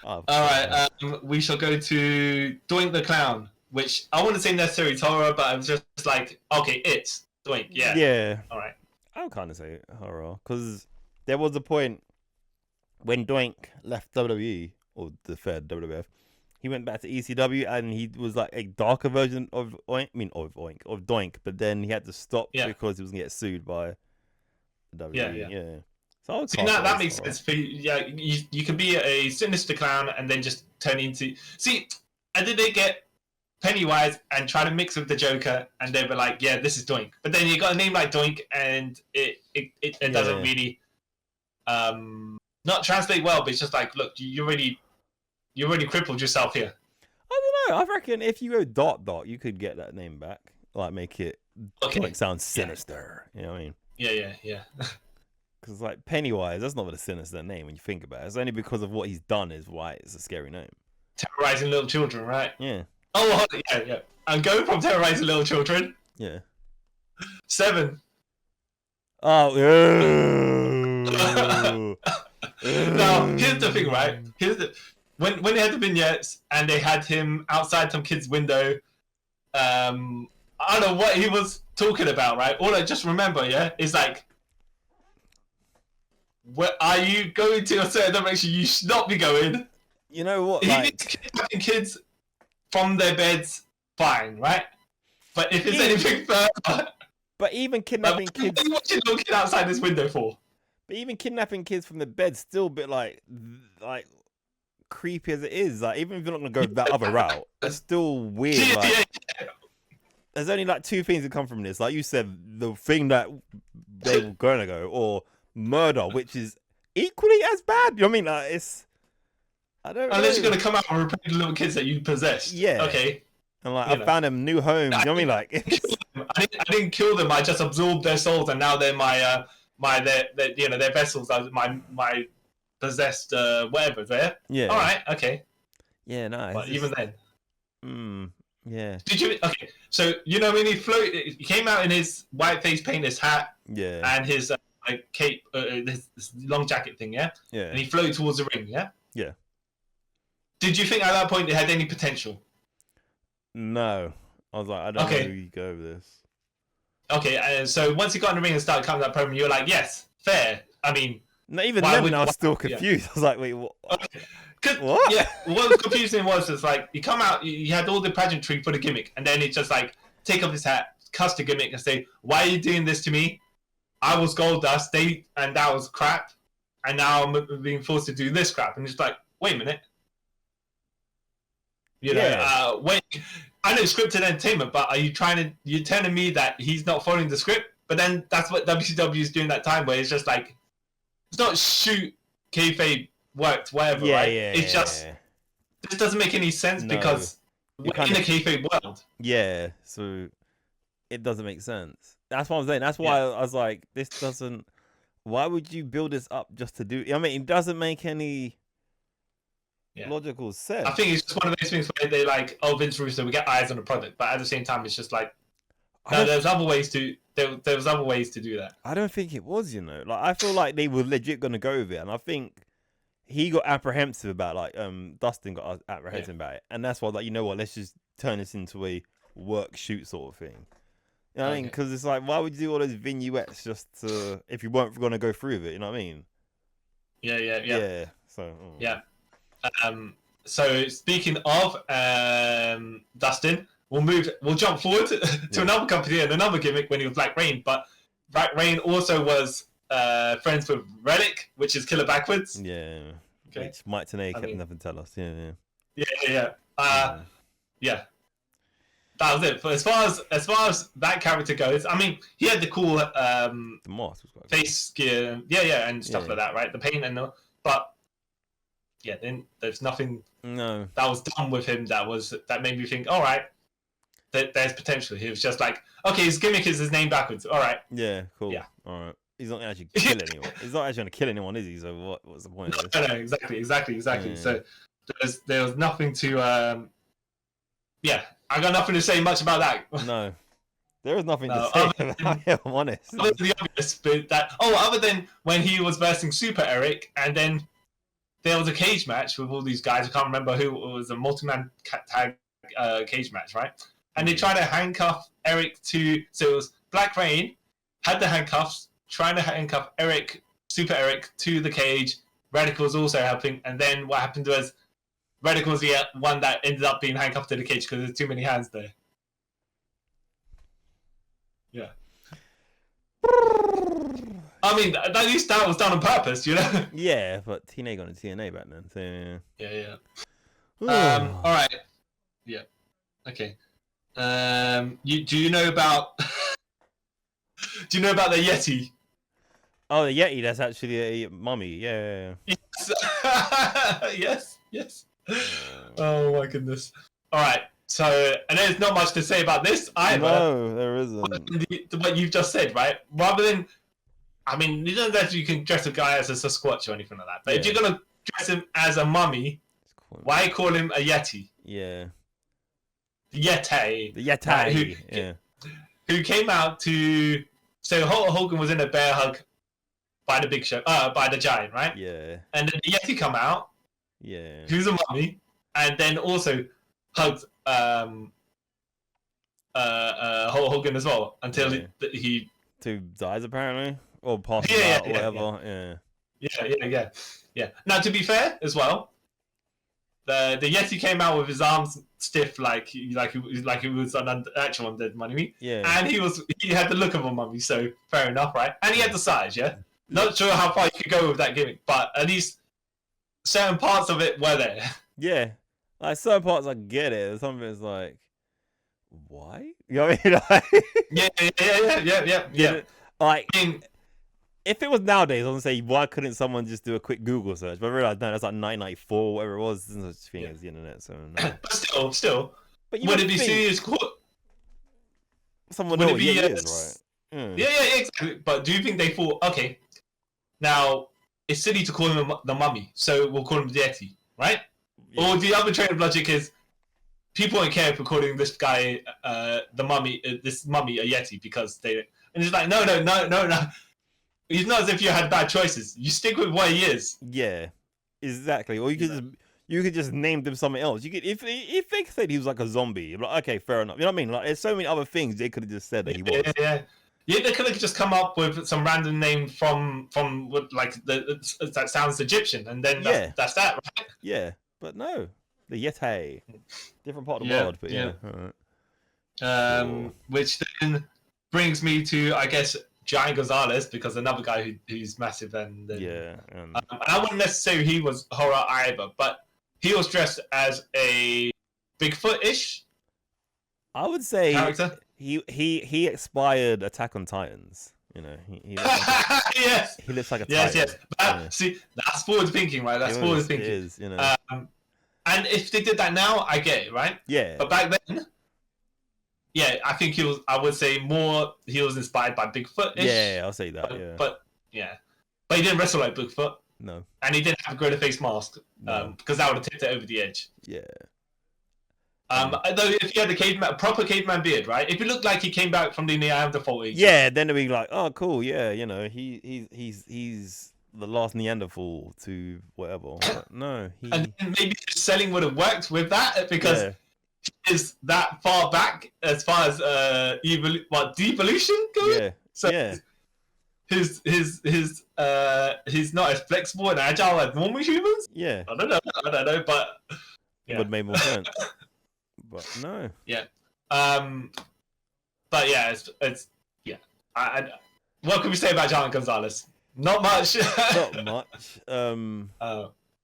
All right, we shall go to Doink the Clown, which I wouldn't say necessarily horror, but I was just like, okay, it's Doink, yeah. All right. I would kind of say horror because there was a point when Doink left WWE or the third WWF, he went back to ECW and he was like a darker version of Doink, but then he had to stop because he was gonna get sued by WWE. Yeah. So that makes sense. For you can be a sinister clown and then just turn into and then they get Pennywise and try to mix with the Joker, and they were like, "Yeah, this is Doink." But then you got a name like Doink, and it doesn't really not translate well. But it's just like, look, you already crippled yourself here. I don't know. I reckon if you go Dot, you could get that name back, like make it like sound sinister. You know what I mean? Yeah. Because like Pennywise, that's not a sinister name when you think about it. It's only because of what he's done is why it's a scary name. Terrorizing little children, right? Yeah. Oh, yeah. And go from terrorizing little children. Yeah. 7. Oh, yeah. Now, here's the thing, right? When they had the vignettes and they had him outside some kid's window, I don't know what he was talking about, right? All I just remember, is like, where are you going to a certain direction you should not be going? You know what? If you need to kidnapping kids from their beds, fine, right? But if it's anything further... But even kidnapping kids... What are you watching a little kid outside this window for? But even kidnapping kids from the bed still a bit like creepy as it is. Like even if you're not gonna go that other route, it's still weird. There's only like two things that come from this. Like you said, the thing that they were gonna go, or murder, which is equally as bad. You know what I mean? Like it's... I don't know. Unless you're gonna come out and report the little kids that you possess. Yeah. Okay. And like I found them new homes. You know what I mean? Like them. I didn't kill them. I just absorbed their souls, and now they're their vessels are my possessed whatever. There. Yeah. All right. Okay. Yeah. No. But even then. Yeah. Did you? Okay. So when he came out in his white face paint, his hat, and his cape, this long jacket thing, yeah. Yeah. And he floated towards the ring, yeah. Yeah. Did you think at that point it had any potential? No. I was like, I don't know who you go with this. Okay, so once he got in the ring and started cutting that promo, you were like, yes, fair. I mean, no, even then I was still confused. Yeah. I was like, wait, what? Okay. What? Yeah, what was confusing was it's like you come out, you had all the pageantry for the gimmick, and then it's just like take off his hat, cuss the gimmick, and say, "Why are you doing this to me? I was Goldust, and that was crap, and now I'm being forced to do this crap." And it's like, wait a minute. Wait. I know scripted entertainment, but you're telling me that he's not following the script? But then that's what WCW is doing that time, where it's just like, it's not shoot, kayfabe, worked, whatever, right? It's just, this doesn't make any sense because we're in a kayfabe world. Yeah, so it doesn't make sense. That's what I'm saying. That's why I was like, this doesn't, why would you build this up just to do, I mean, it doesn't make any logical sense. I think it's just one of those things where they like, oh, Vince Russo, we get eyes on the product, but at the same time, it's just like, no, there's other ways to do that. I don't think it was, like I feel like they were legit gonna go with it, and I think he got apprehensive about Dustin got apprehensive about it, and that's why you know what, let's just turn this into a work shoot sort of thing. You know what I mean? Because it's like, why would you do all those vignettes just to, if you weren't gonna go through with it? You know what I mean? Yeah. So so speaking of Dustin, we'll jump forward to another company and another gimmick when he was Black Rain, but Black Rain also was friends with Relic, which is Killer Backwards. Yeah. Okay. Which Mike Tenay kept nothing to tell us. Yeah. That was it. But as far as that character goes, I mean, he had the cool the mask was quite face gear, and stuff like that, right? The paint and but then there's nothing that was done with him that made me think, all right, there's potential. He was just like, okay, his gimmick is his name backwards. All right. Yeah, cool. Yeah. All right. He's not actually kill anyone. He's not actually going to kill anyone, is he? So what's the point of this? No, exactly. Yeah. So there was nothing to I got nothing to say much about that. No. There is nothing to say about it, I'm honest. Other than the obvious, but other than when he was versing Super Eric, and then there was a cage match with all these guys. I can't remember who it was, a multi-man tag cage match, right? And they tried to handcuff Eric to, so it was Black Rain had the handcuffs, trying to handcuff Super Eric to the cage. Radical was also helping, and then what happened was Radical was the one that ended up being handcuffed to the cage because there's too many hands there. Yeah. I mean, at least that was done on purpose, Yeah, but TNA got a TNA back then, so yeah. All right. Yeah. Okay. Do you know about? Do you know about the Yeti? Oh, the Yeti. That's actually a mummy. Yeah. Yes. Oh my goodness. All right. So, and there's not much to say about this either. No, there isn't. What you've just said, right? Rather than, I mean, you don't know if you can dress a guy as a Sasquatch or anything like that. But if you're gonna dress him as a mummy, why call him a Yeti? Yeah. The Yeti. The Yeti. Who came out to? So Hogan was in a bear hug by the Big Show, by the Giant, right? Yeah. And then the Yeti come out. Yeah. Who's a mummy, and then also hugged Hogan as well until he dies apparently, or passes out, or whatever. Yeah. Now, to be fair as well, the Yeti came out with his arms stiff, like he was an actual undead mummy. Yeah. And he had the look of a mummy, so fair enough, right? And he had the size, yeah. Not sure how far you could go with that gimmick, but at least certain parts of it were there. Yeah. Like certain parts I get it. Something is like, why? You know what I mean? Like, yeah. Like, if it was nowadays, I was gonna say, why couldn't someone just do a quick Google search? But I realized no, that's like 1994, whatever it was. There's no such thing as the internet, so no. But still. But would it be serious? Someone would know it be? what Yeti is, right? Yeah, exactly. But do you think they thought, okay, now it's silly to call him the mummy, so we'll call him the Yeti, right? Yeah. Or the other train of logic is people don't care if we're calling this guy the mummy, this mummy a Yeti because they. And it's like, no. It's not as if you had bad choices. You stick with what he is. Yeah, exactly. Or you could just name them something else. You could if they said he was like a zombie, I'm like, okay, fair enough. You know what I mean? Like, there's so many other things they could have just said that he was. Yeah, they could have just come up with some random name from like that sounds Egyptian, and then that's that, right? Yeah, but no, the Yeti, different part of the world, but yeah. Sure. Which then brings me to, I guess, Giant Gonzalez, because another guy who's massive and I wouldn't necessarily he was horror either, but he was dressed as a Bigfoot-ish. I would say character. He expired Attack on Titans. You know, he looks like yes, he looks like a titan. Yes. But, see, that's forward thinking, right? That's forward thinking. It is, you know. And if they did that now, I get it, right? Yeah. But back then, yeah, I think he was. I would say he was inspired by Bigfoot. Yeah, I'll say that. But he didn't wrestle like Bigfoot. No. And he didn't have a greater face mask, because that would have tipped it over the edge. Yeah. Though if he had a proper caveman beard, right? If it looked like he came back from the Neanderthal age. Yeah, then it'd be like, oh, cool, yeah, you know, he's the last Neanderthal to whatever. But no, and maybe selling would have worked with that because he is that far back as far as devolution goes. Yeah. So he's not as flexible and agile as normal humans. Yeah. I don't know, but it would make more sense. But no. Yeah. But yeah, it's what can we say about Giant Gonzalez? Not much. Not much.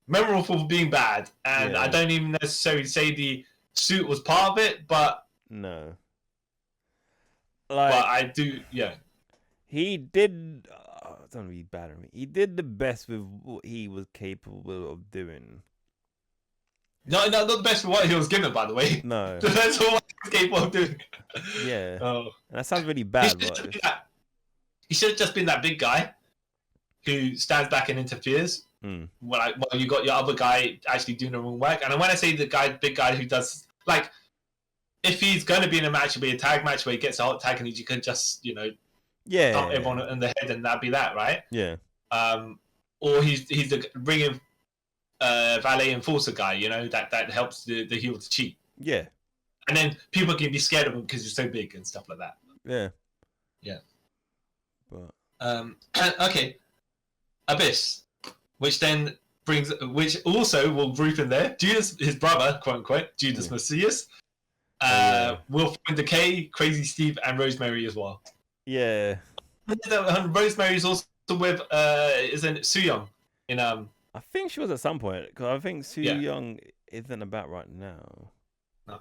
Memorable for being bad, and I don't even necessarily say the suit was part of it, but no. But I do, yeah. He did. Don't be bad at me. He did the best with what he was capable of doing. No, not the best for what he was given, by the way. No. That's all what he was capable of doing. Yeah. And that sounds really bad. He should have just been that big guy who stands back and interferes. Well, you got your other guy actually doing the wrong work. And when I say big guy who does, like, if he's going to be in a match, it'll be a tag match where he gets a hot tag and you can just, thump everyone in the head and that'd be that, right? Yeah. Or he's the bringing valet enforcer guy, that helps the heel to cheat. Yeah. And then people can be scared of him because he's so big and stuff like that. Yeah. Yeah. But okay. Abyss, which also will group in there Judas, his brother, quote unquote, Judas Messias. Will find Decay, Crazy Steve, and Rosemary as well. Yeah. And Rosemary's also with isn't it Soo Young in I think she was at some point, because I think Soo Young isn't about right now. No.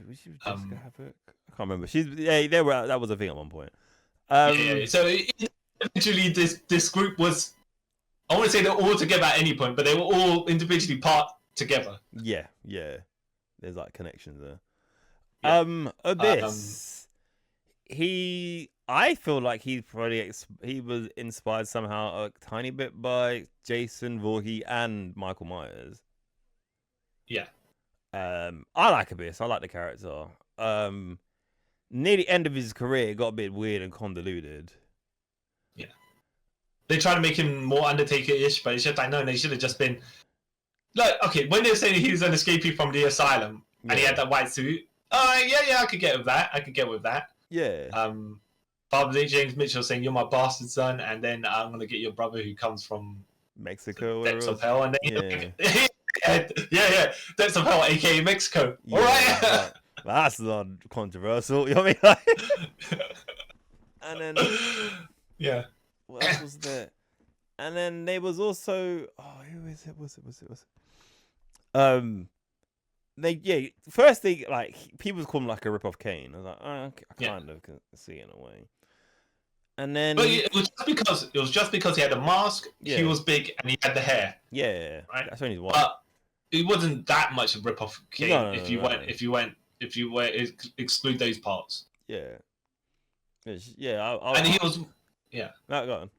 Was she Jessica Havoc? I can't remember. That was a thing at one point. So eventually this group was, I want to say they're all together at any point, but they were all individually part together. Yeah. There's like connections there. Abyss. I feel like he was inspired somehow a tiny bit by Jason Voorhees and Michael Myers. Yeah. I like Abyss. I like the character. Near the end of his career, it got a bit weird and convoluted. Yeah. They try to make him more Undertaker-ish, but it's just like, no, they should have just been like, okay, when they were saying he was an escapee from the asylum and he had that white suit, I could get with that. Yeah. Father James Mitchell saying, "You're my bastard son," and then I'm gonna get your brother who comes from Mexico, depths of hell, and then depths of hell, aka Mexico. Yeah, all right. That's not controversial. You know what I mean? And then what else was there? And then there was also who is it? Was it? First they people call him like a rip-off Kane. I was like, I kind of can see it in a way. And then, but it was just because he had a mask. He was big and he had the hair. Yeah, right. That's only one. But it wasn't that much of a rip-off Kane. No, if you went if you were exclude those parts. Yeah. Yeah. And he was, No, go on.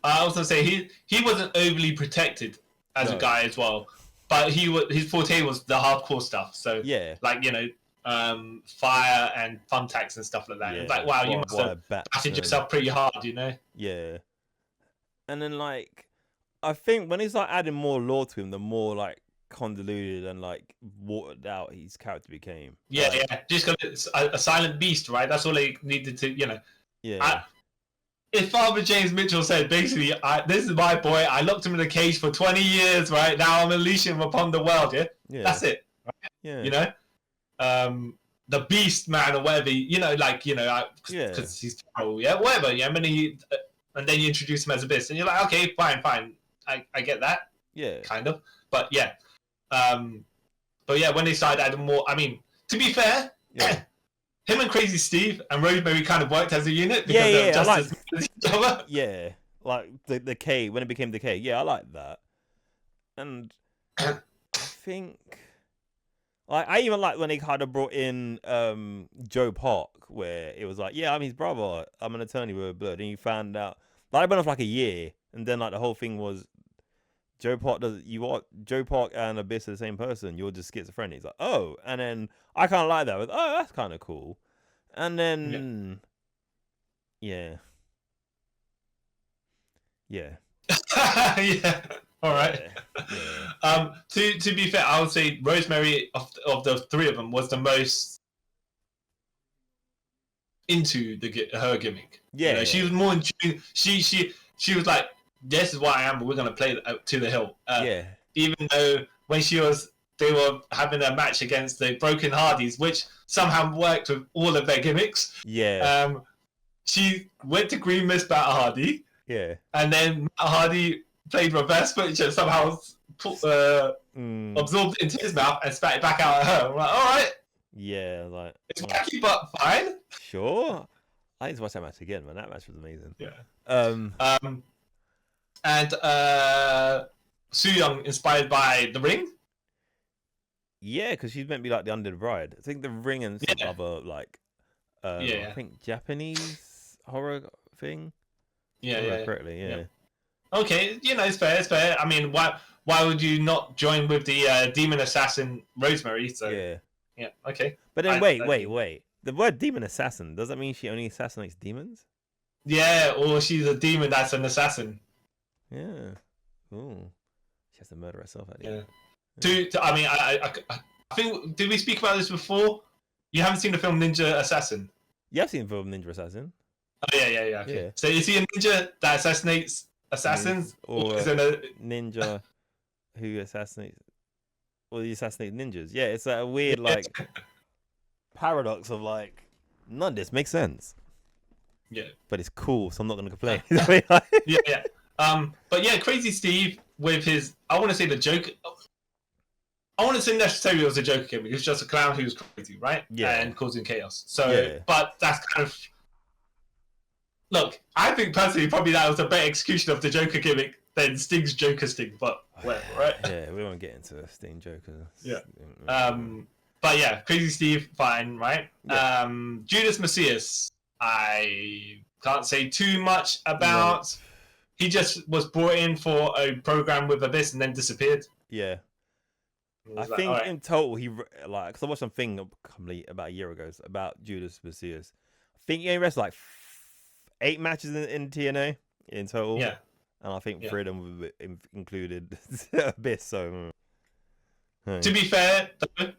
I was gonna say he wasn't overly protected as a guy as well, but his forte was the hardcore stuff. So yeah, like fire and thumbtacks and stuff like that. Yeah. It's like, wow, you must have battered yourself pretty hard, Yeah. And then I think when he's adding more lore to him, the more convoluted and watered out his character became. Yeah, just because it's a silent beast, right? That's all they needed to, Yeah. If Father James Mitchell said, basically, this is my boy, I locked him in a cage for 20 years, right? Now I'm unleashing him upon the world, yeah? That's it, right? Yeah. The beast man or whatever, because he's terrible, yeah? Whatever, yeah? And then you introduce him as a beast, and you're like, okay, fine. I get that. Yeah. Kind of. But yeah. But yeah, when they started adding more, I mean, to be fair, him and Crazy Steve and Rosemary kind of worked as a unit because they're just as good as each other. Yeah, like the K when it became the K. Yeah, I like that. And I think I even like when they kind of brought in Joe Park, where it was like, yeah, I'm his brother. I'm an attorney with blood. And you found out that went off a year, and then the whole thing was Joe Park and Abyss are the same person. You're just schizophrenic. He's like, oh, and then I kind of like that. With, oh, that's kind of cool. And then, yeah. Yeah. All right. Yeah. To be fair, I would say Rosemary of the three of them was the most into her gimmick. Yeah. She was more in tune. She was like, this is what I am, but we're gonna play to the hill. Even though when they were having a match against the Broken Hardys, which somehow worked with all of their gimmicks. Yeah. She went to Green Mist Matt Hardy. Yeah. And then Matt Hardy played reverse footage and somehow absorbed it into his mouth and spat it back out at her. I'm like, all right. Yeah, it's wacky, but fine. Sure. I need to watch that match again, man. That match was amazing. Yeah. And Su Yung inspired by The Ring. Yeah, because she's meant to be the Under the Bride. I think The Ring and some other I think Japanese horror thing. Correctly. Yeah. Okay, it's fair. It's fair. I mean, why would you not join with the demon assassin Rosemary? So yeah. Okay. But then wait. The word demon assassin, does that mean she only assassinates demons? Yeah, or she's a demon that's an assassin. Yeah. Ooh. She has to murder herself at the end. I mean, I think, did we speak about this before? You haven't seen the film Ninja Assassin? You have seen the film Ninja Assassin. Oh, yeah. Okay. Yeah. So is he a ninja that assassinates assassins? Or is it a ninja who assassinates... Well, he assassinates ninjas. Yeah, it's a weird, paradox of, none of this makes sense. Yeah. But it's cool, so I'm not going to complain. Yeah. But yeah, Crazy Steve with his... I want to say the joke... I wouldn't say necessarily it was a joke again, because he was just a clown who was crazy, right? Yeah. And causing chaos. So, but that's kind of... Look, I think personally probably that was a better execution of the Joker gimmick than Sting's Joker Sting, but whatever, right? Yeah, we won't get into Sting Joker. Yeah. But yeah, Crazy Steve, fine, right? Yeah. Judas Macias, I can't say too much about. No. He just was brought in for a program with Abyss and then disappeared. Yeah. I think in total, because I watched something about a year ago about Judas Macias. I think he only wrestled 8 matches in TNA in total. Yeah. And I think 3 of them included Abyss. So, to be fair, though,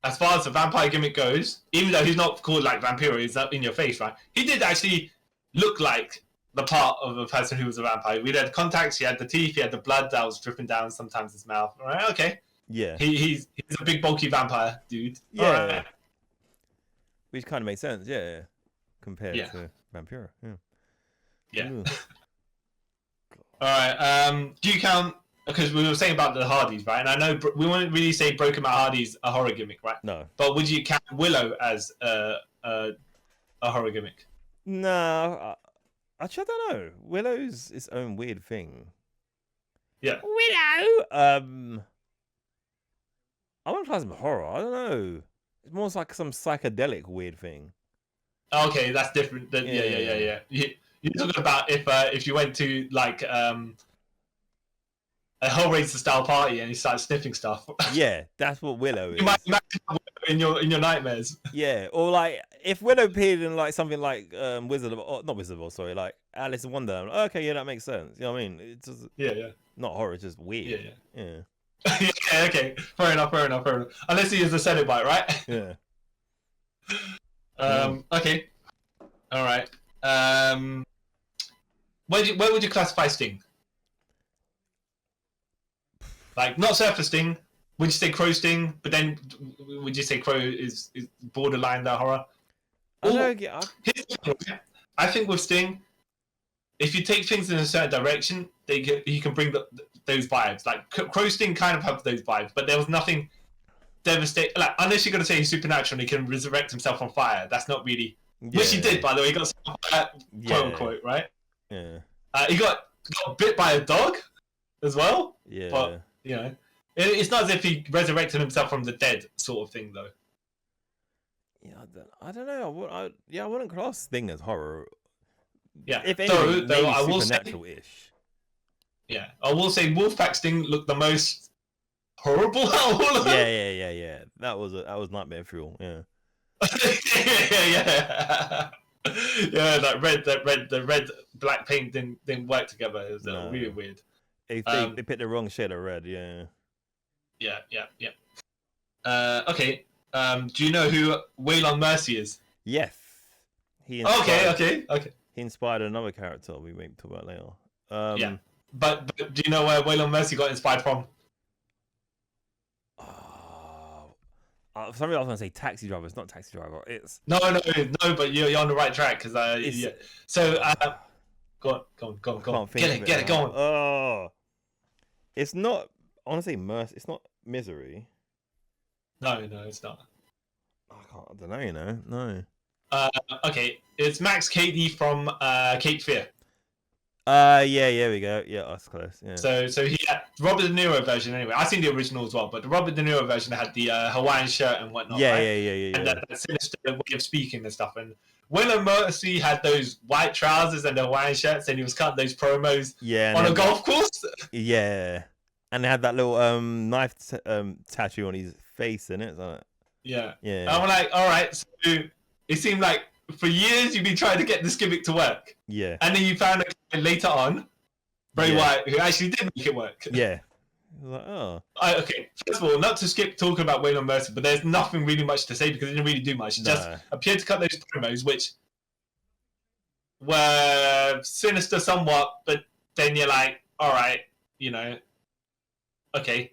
as far as the vampire gimmick goes, even though he's not called Vampiro, he's up in your face, right? He did actually look like the part of a person who was a vampire. We had contacts, he had the teeth, he had the blood that was dripping down sometimes his mouth. All right, okay. Yeah. He's a big bulky vampire dude. Yeah. Right. Which kind of makes sense, compared to Vampiro. Yeah. All right. Do you count, because we were saying about the Hardys, right? And I know we wouldn't really say Broken Matt Hardy's a horror gimmick, right? No. But would you count Willow as a horror gimmick? No. Actually, I don't know. Willow's its own weird thing. Yeah. Willow. I want to play some horror. I don't know. It's more like some psychedelic weird thing. Okay, that's different. Yeah. You're talking about if you went to like a Hellraiser style party and you started sniffing stuff. Yeah, that's what Willow is. You might imagine Willow in your nightmares. Yeah, or like if Willow appeared in like something like not Wizard of Oz, sorry, like Alice in Wonderland. Okay, yeah, that makes sense. You know what I mean? It's just not horror, it's just weird. Yeah. Yeah, okay. Fair enough. Unless he is a Cenobite, right? Yeah. Okay. All right. Where would you classify Sting? Like, not Surfer Sting. Would you say Crow Sting? But then, would you say Crow is borderline that horror? I think with Sting, if you take things in a certain direction, you can bring those vibes. Like Crow Sting kind of have those vibes, but there was nothing devastating. Like, unless you're gonna say he's supernatural and he can resurrect himself from fire, that's not really. Yeah. Which he did, by the way. He got quote unquote, right? Yeah. He got bit by a dog as well. Yeah. But you know, it's not as if he resurrected himself from the dead, sort of thing, though. Yeah, I don't know. I wouldn't class Sting as horror. Yeah, if anything, though I will supernatural-ish. Yeah, I will say Wolfpack Sting looked the most horrible out of all of them. Yeah. That was nightmare fuel. Yeah. Yeah, the red black paint didn't work together. It was really weird. They picked the wrong shade of red. Yeah. Okay. Do you know who Waylon Mercy is? Yes. Okay. He inspired another character we may talk about later. Yeah. But do you know where Waylon Mercy got inspired from? For some reason I was going to say Taxi Driver. It's not Taxi Driver. It's no. But you're on the right track because yeah. So go on. Get it. Go on. Oh, it's not. I want to say Mercy. It's not Misery. No, it's not. I don't know. You know, no. Okay, it's Max Cady from Cape Fear. Yeah, we go. Yeah, that's close. Yeah. So he had Robert De Niro version anyway. I've seen the original as well, but the Robert De Niro version had the Hawaiian shirt and whatnot. Yeah, right? yeah. And that sinister way of speaking and stuff. And Waylon Mercy had those white trousers and the Hawaiian shirts, and he was cutting those promos on a golf course. Yeah, and they had that little knife tattoo on his face in it. So... Yeah. And I'm like, all right. So it seemed like for years you've been trying to get this gimmick to work. Yeah. And then you found a guy later on, Bray Wyatt, who actually did make it work. Yeah. Like, oh. Okay, first of all, not to skip talking about Waylon Mercy, but there's nothing really much to say because he didn't really do much. He just appeared to cut those promos, which were sinister somewhat, but then you're like, all right, you know, okay,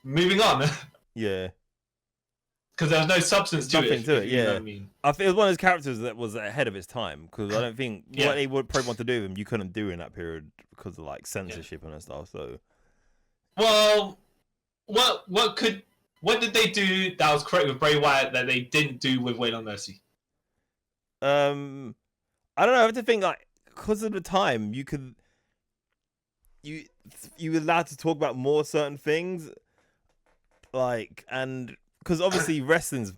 moving on. Yeah. Because there was no substance to it. Yeah. You know what I mean? I think it was one of those characters that was ahead of its time because I don't think what they would probably want to do with him, you couldn't do in that period because of like censorship and that stuff. So, well, what did they do that was correct with Bray Wyatt that they didn't do with Waylon Mercy? I don't know. I have to think like because of the time you were allowed to talk about more certain things, like and. Because obviously wrestling's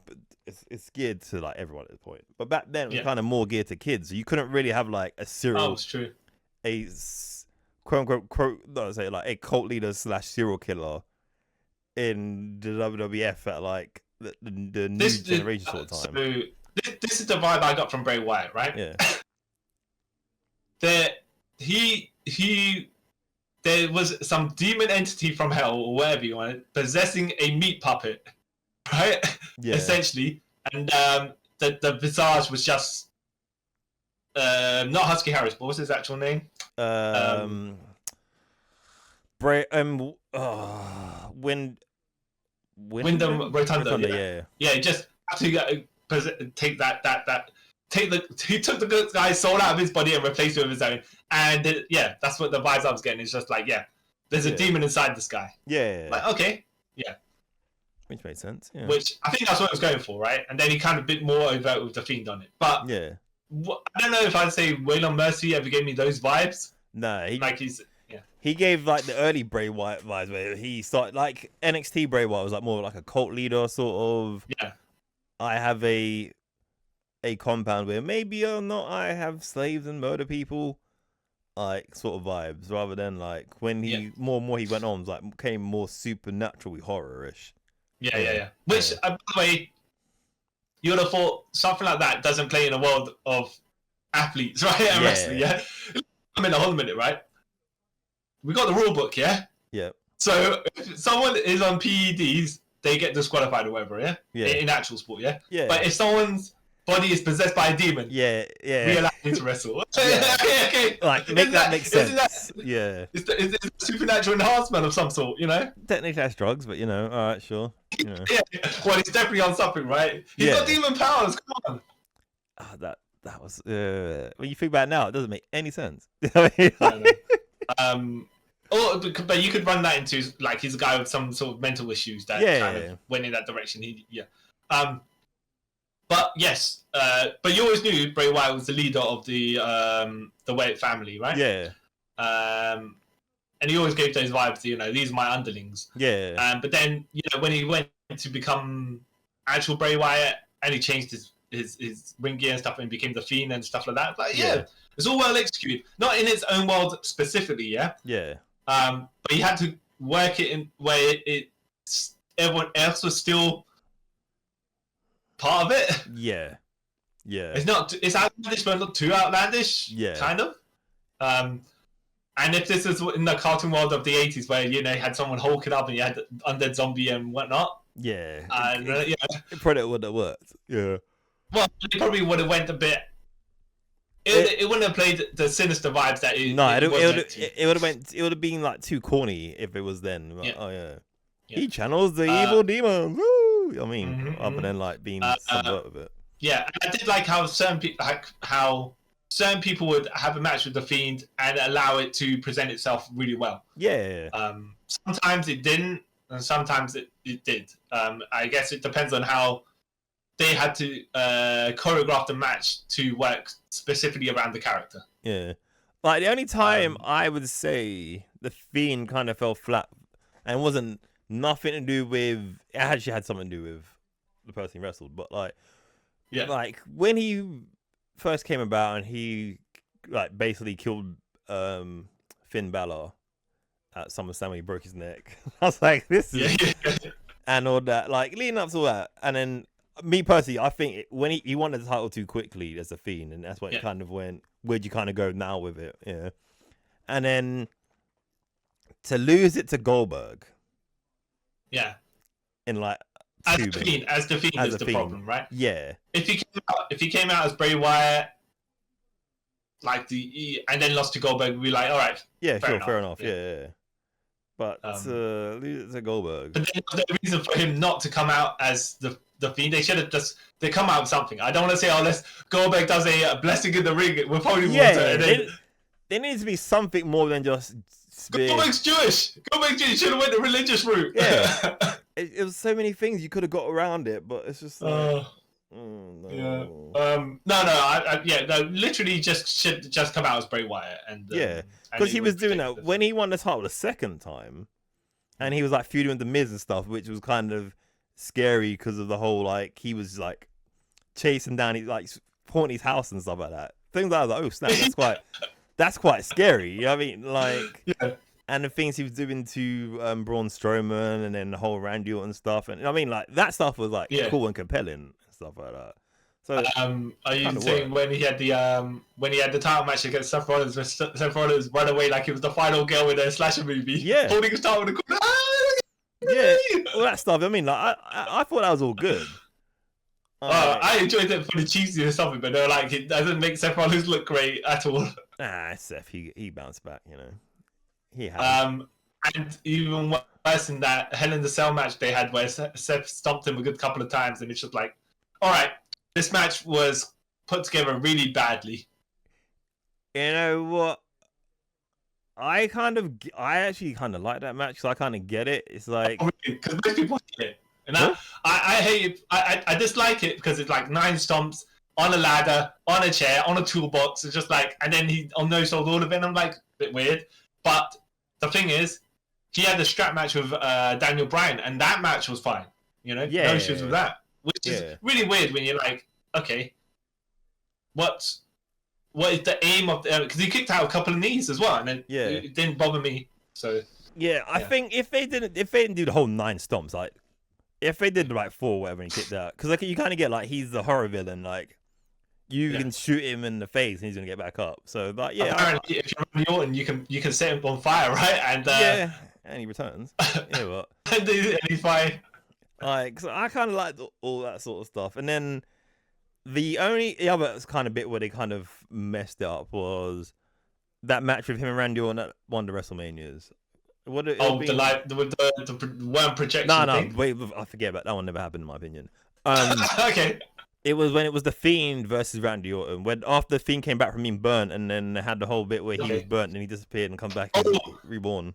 it's geared to like everyone at this point, but back then it was kind of more geared to kids. So you couldn't really have like a serial, it's true, a quote unquote, like a cult leader / serial killer in the WWF at like the new generation sort of time. So this is the vibe I got from Bray Wyatt, right? Yeah. There was some demon entity from hell or whatever you want, possessing a meat puppet. Right, essentially, and the visage was just not Husky Harris, but what's his actual name? Wyndham Rotunda. Yeah, just have to take that. He took the guy's soul out of his body and replaced it with his own, and that's what the vibes I was getting. It's just like, there's a demon inside this guy. Yeah. Like, okay, which made sense. Yeah. Which I think that's what it was going for, right? And then he kind of a bit more overt with the Fiend on it. But I don't know if I'd say Waylon Mercy ever gave me those vibes. No, he gave like the early Bray Wyatt vibes where he started like NXT Bray Wyatt was like more like a cult leader sort of. Yeah. I have a compound where maybe or not I have slaves and murder people, like sort of vibes, rather than like when he more and more he went on, it was like became more supernaturally horror-ish. Yeah. Which, by the way, you would have thought something like that doesn't play in a world of athletes, right? And wrestling, yeah. Hold on a minute, right? We got the rule book, yeah. Yeah. So if someone is on PEDs, they get disqualified or whatever, yeah. In actual sport, yeah. Yeah. But if someone's body is possessed by a demon, we allow you to wrestle. Okay. Like make that make sense. It's a supernatural enhancement of some sort, you know. Technically that's drugs, but you know, all right, sure. You know. Well, he's definitely on something, right? He's got demon powers. Come on. Oh, that was when you think about it now, it doesn't make any sense. But you could run that into like he's a guy with some sort of mental issues that kind of went in that direction. But yes, but you always knew Bray Wyatt was the leader of the Wyatt family, right? Yeah. And he always gave those vibes. You know, these are my underlings. Yeah. But then when he went to become actual Bray Wyatt and he changed his ring gear and stuff and became the Fiend and stuff like that. Like, it's all well executed. Not in its own world specifically, Yeah. But he had to work it in where everyone else was still part of it. Yeah. It's outlandish, but not too outlandish. Yeah. Kind of. And if this is in the cartoon world of the 80s where, you had someone hulking up and you had undead zombie and whatnot. Yeah. It probably wouldn't have worked. Yeah. Well, it probably would have went a bit. It wouldn't have played the sinister vibes that it. No, it would have been like too corny if it was then. Like, he channels the evil demon. Woo! I mean, other than like being somewhat of it. Yeah, and I did like how certain people would have a match with the Fiend and allow it to present itself really well. Yeah. Sometimes it didn't, and sometimes it did. I guess it depends on how they had to choreograph the match to work specifically around the character. Yeah. Like, the only time I would say the Fiend kind of fell flat and wasn't nothing to do with... It actually had something to do with the person he wrestled, but, like... Yeah. Like, when he first came about and he, like, basically killed Finn Balor at SummerSlam when he broke his neck. I was like, this is... And all that. Like, leading up to all that. And then... Me personally, I think when he won the title too quickly as a Fiend, and that's when it kind of went, where'd you kind of go now with it? Yeah. And then to lose it to Goldberg. Yeah. In like as the Fiend is the problem, right? Yeah. If he came out as Bray Wyatt, like and then lost to Goldberg, we'd be like, all right. Yeah, fair enough. Yeah. But lose it to Goldberg. But then there's no reason for him not to come out as the Fiend. They should have they come out with something. I don't want to say, unless Goldberg does a blessing in the ring with holy water. And then... There needs to be something more than just... Goldberg's Jewish. Should have went the religious route. Yeah. it was so many things you could have got around it, but it's just like... no. Yeah. Literally should just come out as Bray Wyatt. And because he was doing that when he won the title the second time, and he was like feuding with the Miz and stuff, which was kind of scary because of the whole like he was like chasing down, like haunting his house and stuff like that. Things like that. Oh snap! That's quite scary. You know what I mean? Like, and the things he was doing to Braun Strowman, and then the whole Randy Orton stuff, and I mean like that stuff was like cool and compelling and stuff like that. So, are you saying when he had the title match against Seth Rollins, Seth Rollins run away like it was the final girl in a slasher movie? Yeah, holding his title in the corner. Yeah, all that stuff. I mean, like I thought that was all good. I enjoyed it for the cheesy or something, but they're like it doesn't make Seth Rollins look great at all. Seth, he bounced back, He had. And even worse than that, Hell in the Cell match they had where Seth stomped him a good couple of times, and it's just like, all right. This match was put together really badly. You know what? I actually kind of like that match, so I kind of get it. It's like because most people hate it, and I hate it. I dislike it because it's like 9 stomps on a ladder, on a chair, on a toolbox. It's just like, and then he no-sold all of it. And I'm like, a bit weird. But the thing is, he had a strap match with Daniel Bryan, and that match was fine. No issues with that. which is really weird when you're like, okay, what is the aim of the? Because he kicked out a couple of knees as well, and then it didn't bother me. So I think if they didn't do the whole 9 stomps, like if they did like 4 or whatever and he kicked out, because like you kind of get like he's the horror villain, like you can shoot him in the face and he's gonna get back up. So like apparently if you're Randy Orton, you can set him on fire, right? And and he returns. But and he's fine. Like, so I kind of liked all that sort of stuff, and then the other kind of bit where they kind of messed it up was that match with him and Randy Orton at one of the WrestleManias. The worm projection thing? Wait, I forget about that one. Never happened in my opinion. Okay. It was when it was the Fiend versus Randy Orton. When after the Fiend came back from being burnt, and then they had the whole bit where he was burnt and he disappeared and come back and reborn.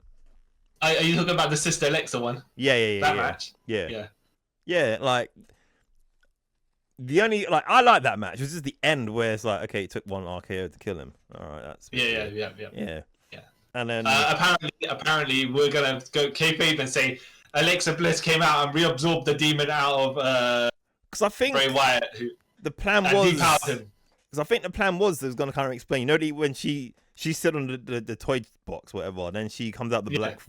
Are you talking about the Sister Alexa one? That match. Yeah. Like the only I like that match. It was just the end where it's like, okay, it took one RKO to kill him. All right, that's yeah. And then apparently we're gonna go kayfabe and say Alexa Bliss came out and reabsorbed the demon out of because I think Bray Wyatt. The plan was because I think the plan was it was gonna kind of explain. You know, when she sit on the toy box, whatever, and then she comes out the black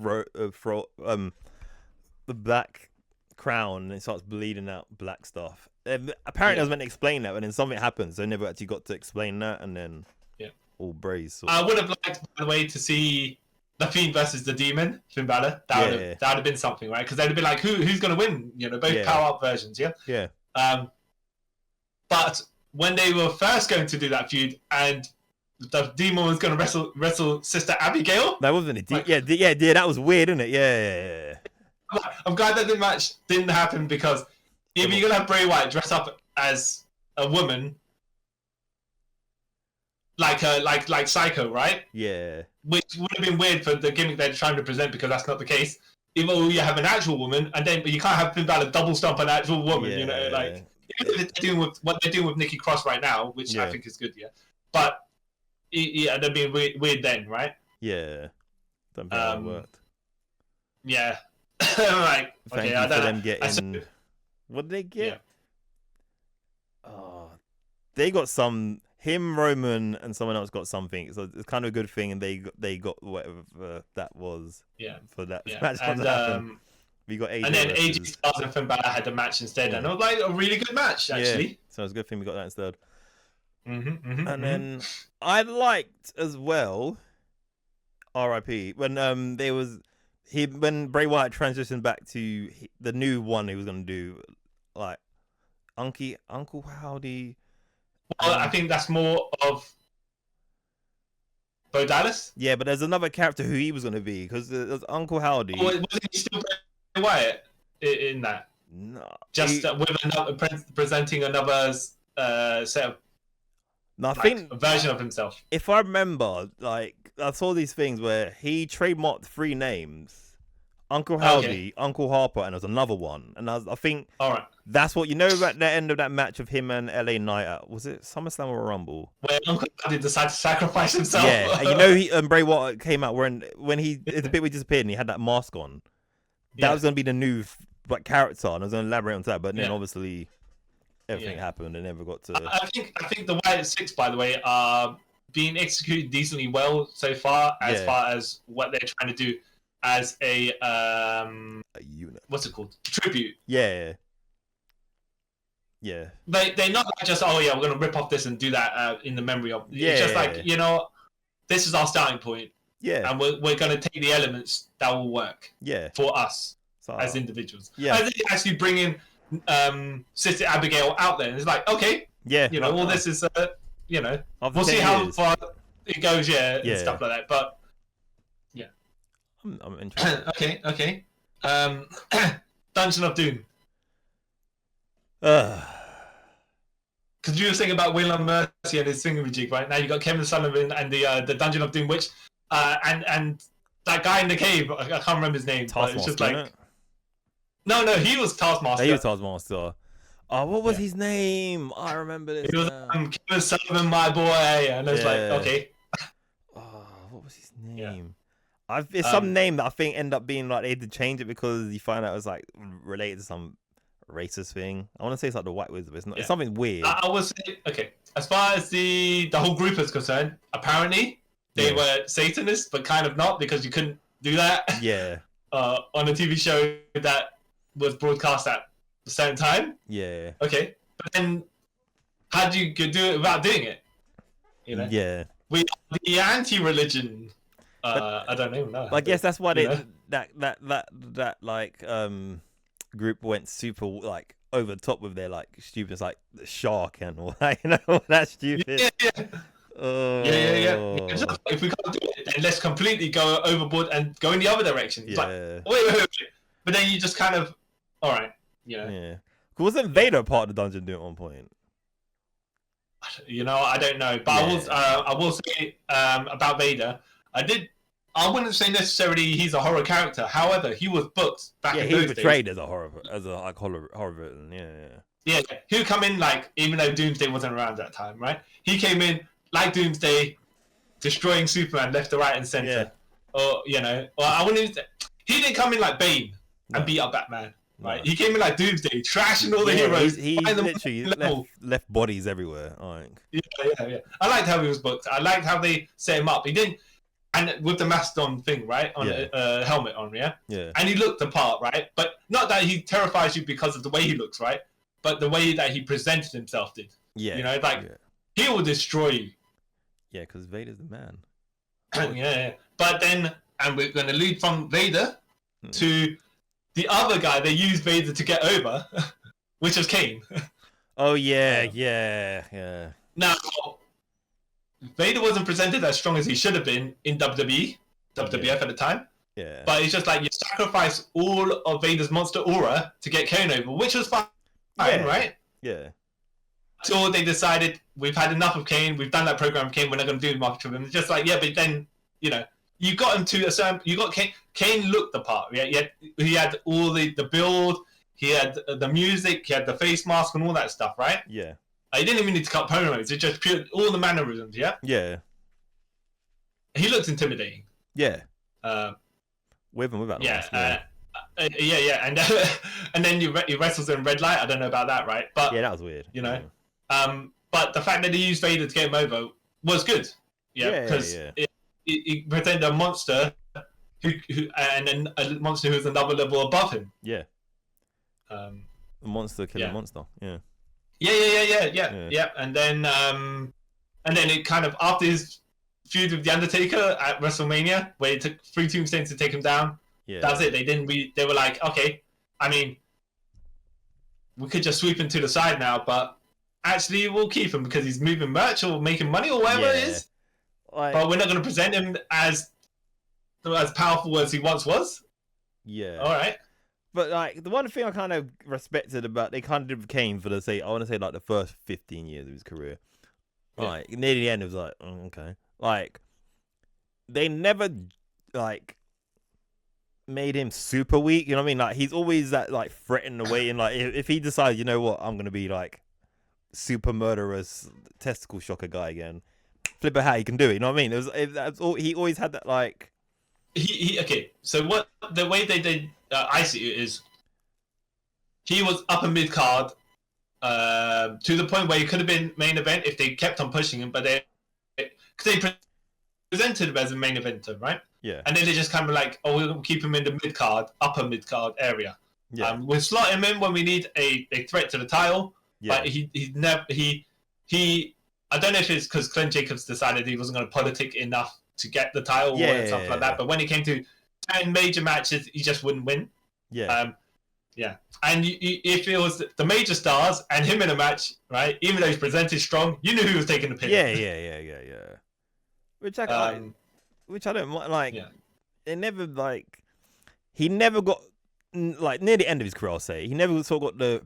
the black crown and it starts bleeding out black stuff. Apparently, I was meant to explain that, and then something happened, so I never actually got to explain that, and then all Bray's. I would have liked, by the way, to see the Fiend versus the Demon, Finn Balor. That would have been something, right? Because they'd have been like, who's going to win? You know, both power up versions, Yeah. But when they were first going to do that feud, and the Demon was going to wrestle Sister Abigail, that wasn't a that was weird, isn't it? Yeah. I'm glad that the match didn't happen because if you're going to have Bray Wyatt dress up as a woman. Like Psycho, right? Yeah. Which would have been weird for the gimmick they're trying to present because that's not the case. Even you have an actual woman, but you can't have Finn Balor double stomp an actual woman. You know, like they're doing with what they're doing with Nikki Cross right now, which I think is good. Yeah, but that'd be weird then, right? Yeah. Don't think that worked. Yeah. Like, thank you for them getting. What did they get? Yeah. Oh, they got some. Him, Roman, and someone else got something, so it's kind of a good thing, and they got whatever that was. For that match to happen. We got AJ. And then AJ Styles and Finn Balor had the match instead, and it was like a really good match actually. Yeah. So it's a good thing we got that instead. And then I liked as well. R.I.P. when when Bray Wyatt transitioned back to the new one he was gonna do, like Uncle Howdy. Well, I think that's more of Bo Dallas. Yeah, but there's another character who he was going to be because there's Uncle Howdy. Oh, wasn't he still Bray Wyatt in that? No, just with another presenting another set of. No, I think a version of himself. If I remember, like I saw these things where he trademarked 3 names. Uncle Howdy, Uncle Harper, and there's another one. And I think that's what, you know, at the end of that match of him and LA Knight at, was it SummerSlam or Rumble? Where Uncle Howdy decided to sacrifice himself. Yeah, and you know, he Bray Wyatt came out when it's a bit where he disappeared and he had that mask on. That was going to be the new character, and I was going to elaborate on that, but then obviously everything happened and never got to. I think the Wyatt Six, by the way, are being executed decently well so far as what they're trying to do. As a unit. What's it called? Tribute. Yeah. They're not just we're gonna rip off this and do that in the memory of. It's just like, you know, this is our starting point. Yeah. And we're gonna take the elements that will work. Yeah. For us as individuals. Yeah. I think actually bringing Sister Abigail out there. It's like, okay. Yeah. You know, all this is we'll see how far it goes. And stuff like that, but. I'm interested. Okay. Dungeon of Doom. Because you were saying about Will and Mercy and his thingamajig, right? Now you got Kevin Sullivan and the Dungeon of Doom, which and that guy in the cave. I can't remember his name. Taskmaster, it's just like no, he was Taskmaster. He was Taskmaster. Oh, what was his name? I remember this. It was Kevin Sullivan, my boy, and I was like, okay. Oh, what was his name? Yeah. It's some name that I think ended up being like they had to change it because you find out it was like related to some racist thing. I want to say it's like the White Wizard. But it's not. Yeah. It's something weird. I would say, okay, as far as the whole group is concerned, apparently they were Satanists, but kind of not, because you couldn't do that. Yeah. On a TV show that was broadcast at the same time. Yeah. Okay, but then how do you do it without doing it? You know. Yeah. We are the anti-religion. I don't even know. I guess that's why that like group went super like over the top with their like stupid, like the shark and all that, you know, that's stupid. Yeah. If we can't do it, then let's completely go overboard and go in the other direction. It's like, wait. But then you just kind of, all right, you know. Yeah. Wasn't Vader part of the dungeon at one point? You know, I don't know, but I will say about Vader. I wouldn't say necessarily he's a horror character. However, he was booked back in those days. Yeah, he was portrayed as a horror villain. Yeah. He would come in like, even though Doomsday wasn't around at that time, right? He came in like Doomsday, destroying Superman left, right, and center. Yeah. Or you know, or I wouldn't even say, he didn't come in like Bane and beat up Batman. Right, he came in like Doomsday, trashing all the heroes. He literally left bodies everywhere. Yeah. I liked how he was booked. I liked how they set him up. He didn't, and with the mastodon thing, right, on a helmet on, yeah. And he looked the part, right, but not that he terrifies you because of the way he looks, right, but the way that he presented himself did. Yeah, you know, like he will destroy you. Yeah, because Vader's the man. Yeah, but then, and we're going to lead from Vader to the other guy they used Vader to get over, which was Kane. Oh, yeah. Now, Vader wasn't presented as strong as he should have been in WWF at the time. Yeah. But it's just like you sacrifice all of Vader's monster aura to get Kane over, which was fine, right? Yeah. Until they decided, we've had enough of Kane, we've done that program of Kane, we're not going to do much of him. It's just like, yeah, but then, you know, you got him to a certain... You got Kane. Kane looked the part. Yeah, he had all the build. He had the music. He had the face mask and all that stuff, right? Yeah. He didn't even need to cut promos. It just all the mannerisms. Yeah. Yeah. He looked intimidating. Yeah. With and without. Yeah. And then he wrestles in red light. I don't know about that, right? But yeah, that was weird. You know. But the fact that he used Vader to get him over was good. Yeah. Because. He pretended a monster and then a monster who was another level above him. Yeah. A monster killing a monster. Yeah. Yeah. And then it kind of, after his feud with the Undertaker at WrestleMania, where it took 3 tombstones to take him down. Yeah. That's it. They were like, okay, I mean, we could just sweep him to the side now, but actually we'll keep him because he's moving merch or making money or whatever it is. But we're not going to present him as powerful as he once was. Yeah. All right. But like the one thing I kind of respected about they kind of did with Kane for I want to say like the first 15 years of his career. Yeah. Like near the end, it was like, oh, okay. Like they never like made him super weak. You know what I mean? Like he's always that like threatened away, and like if he decides, you know what, I'm gonna be like super murderous testicle shocker guy again. Flip it how he can do it, you know what I mean? He always had that like. Okay. So what the way they did, I see it is, he was upper mid card, to the point where he could have been main event if they kept on pushing him, but they presented him as a main eventer, right? Yeah. And then they just kind of like, oh, we'll keep him in the mid card, upper mid card area. Yeah. We'll slot him in when we need a threat to the title. Yeah. But he I don't know if it's because Glenn Jacobs decided he wasn't going to politic enough to get the title or something like that. But when it came to 10 major matches, he just wouldn't win. Yeah. Yeah. And if it was the major stars and him in a match, right, even though he's presented strong, you knew who was taking the pin. Yeah. Which I don't like. Yeah. It never like he never got like near the end of his career. I'll say he never sort of got the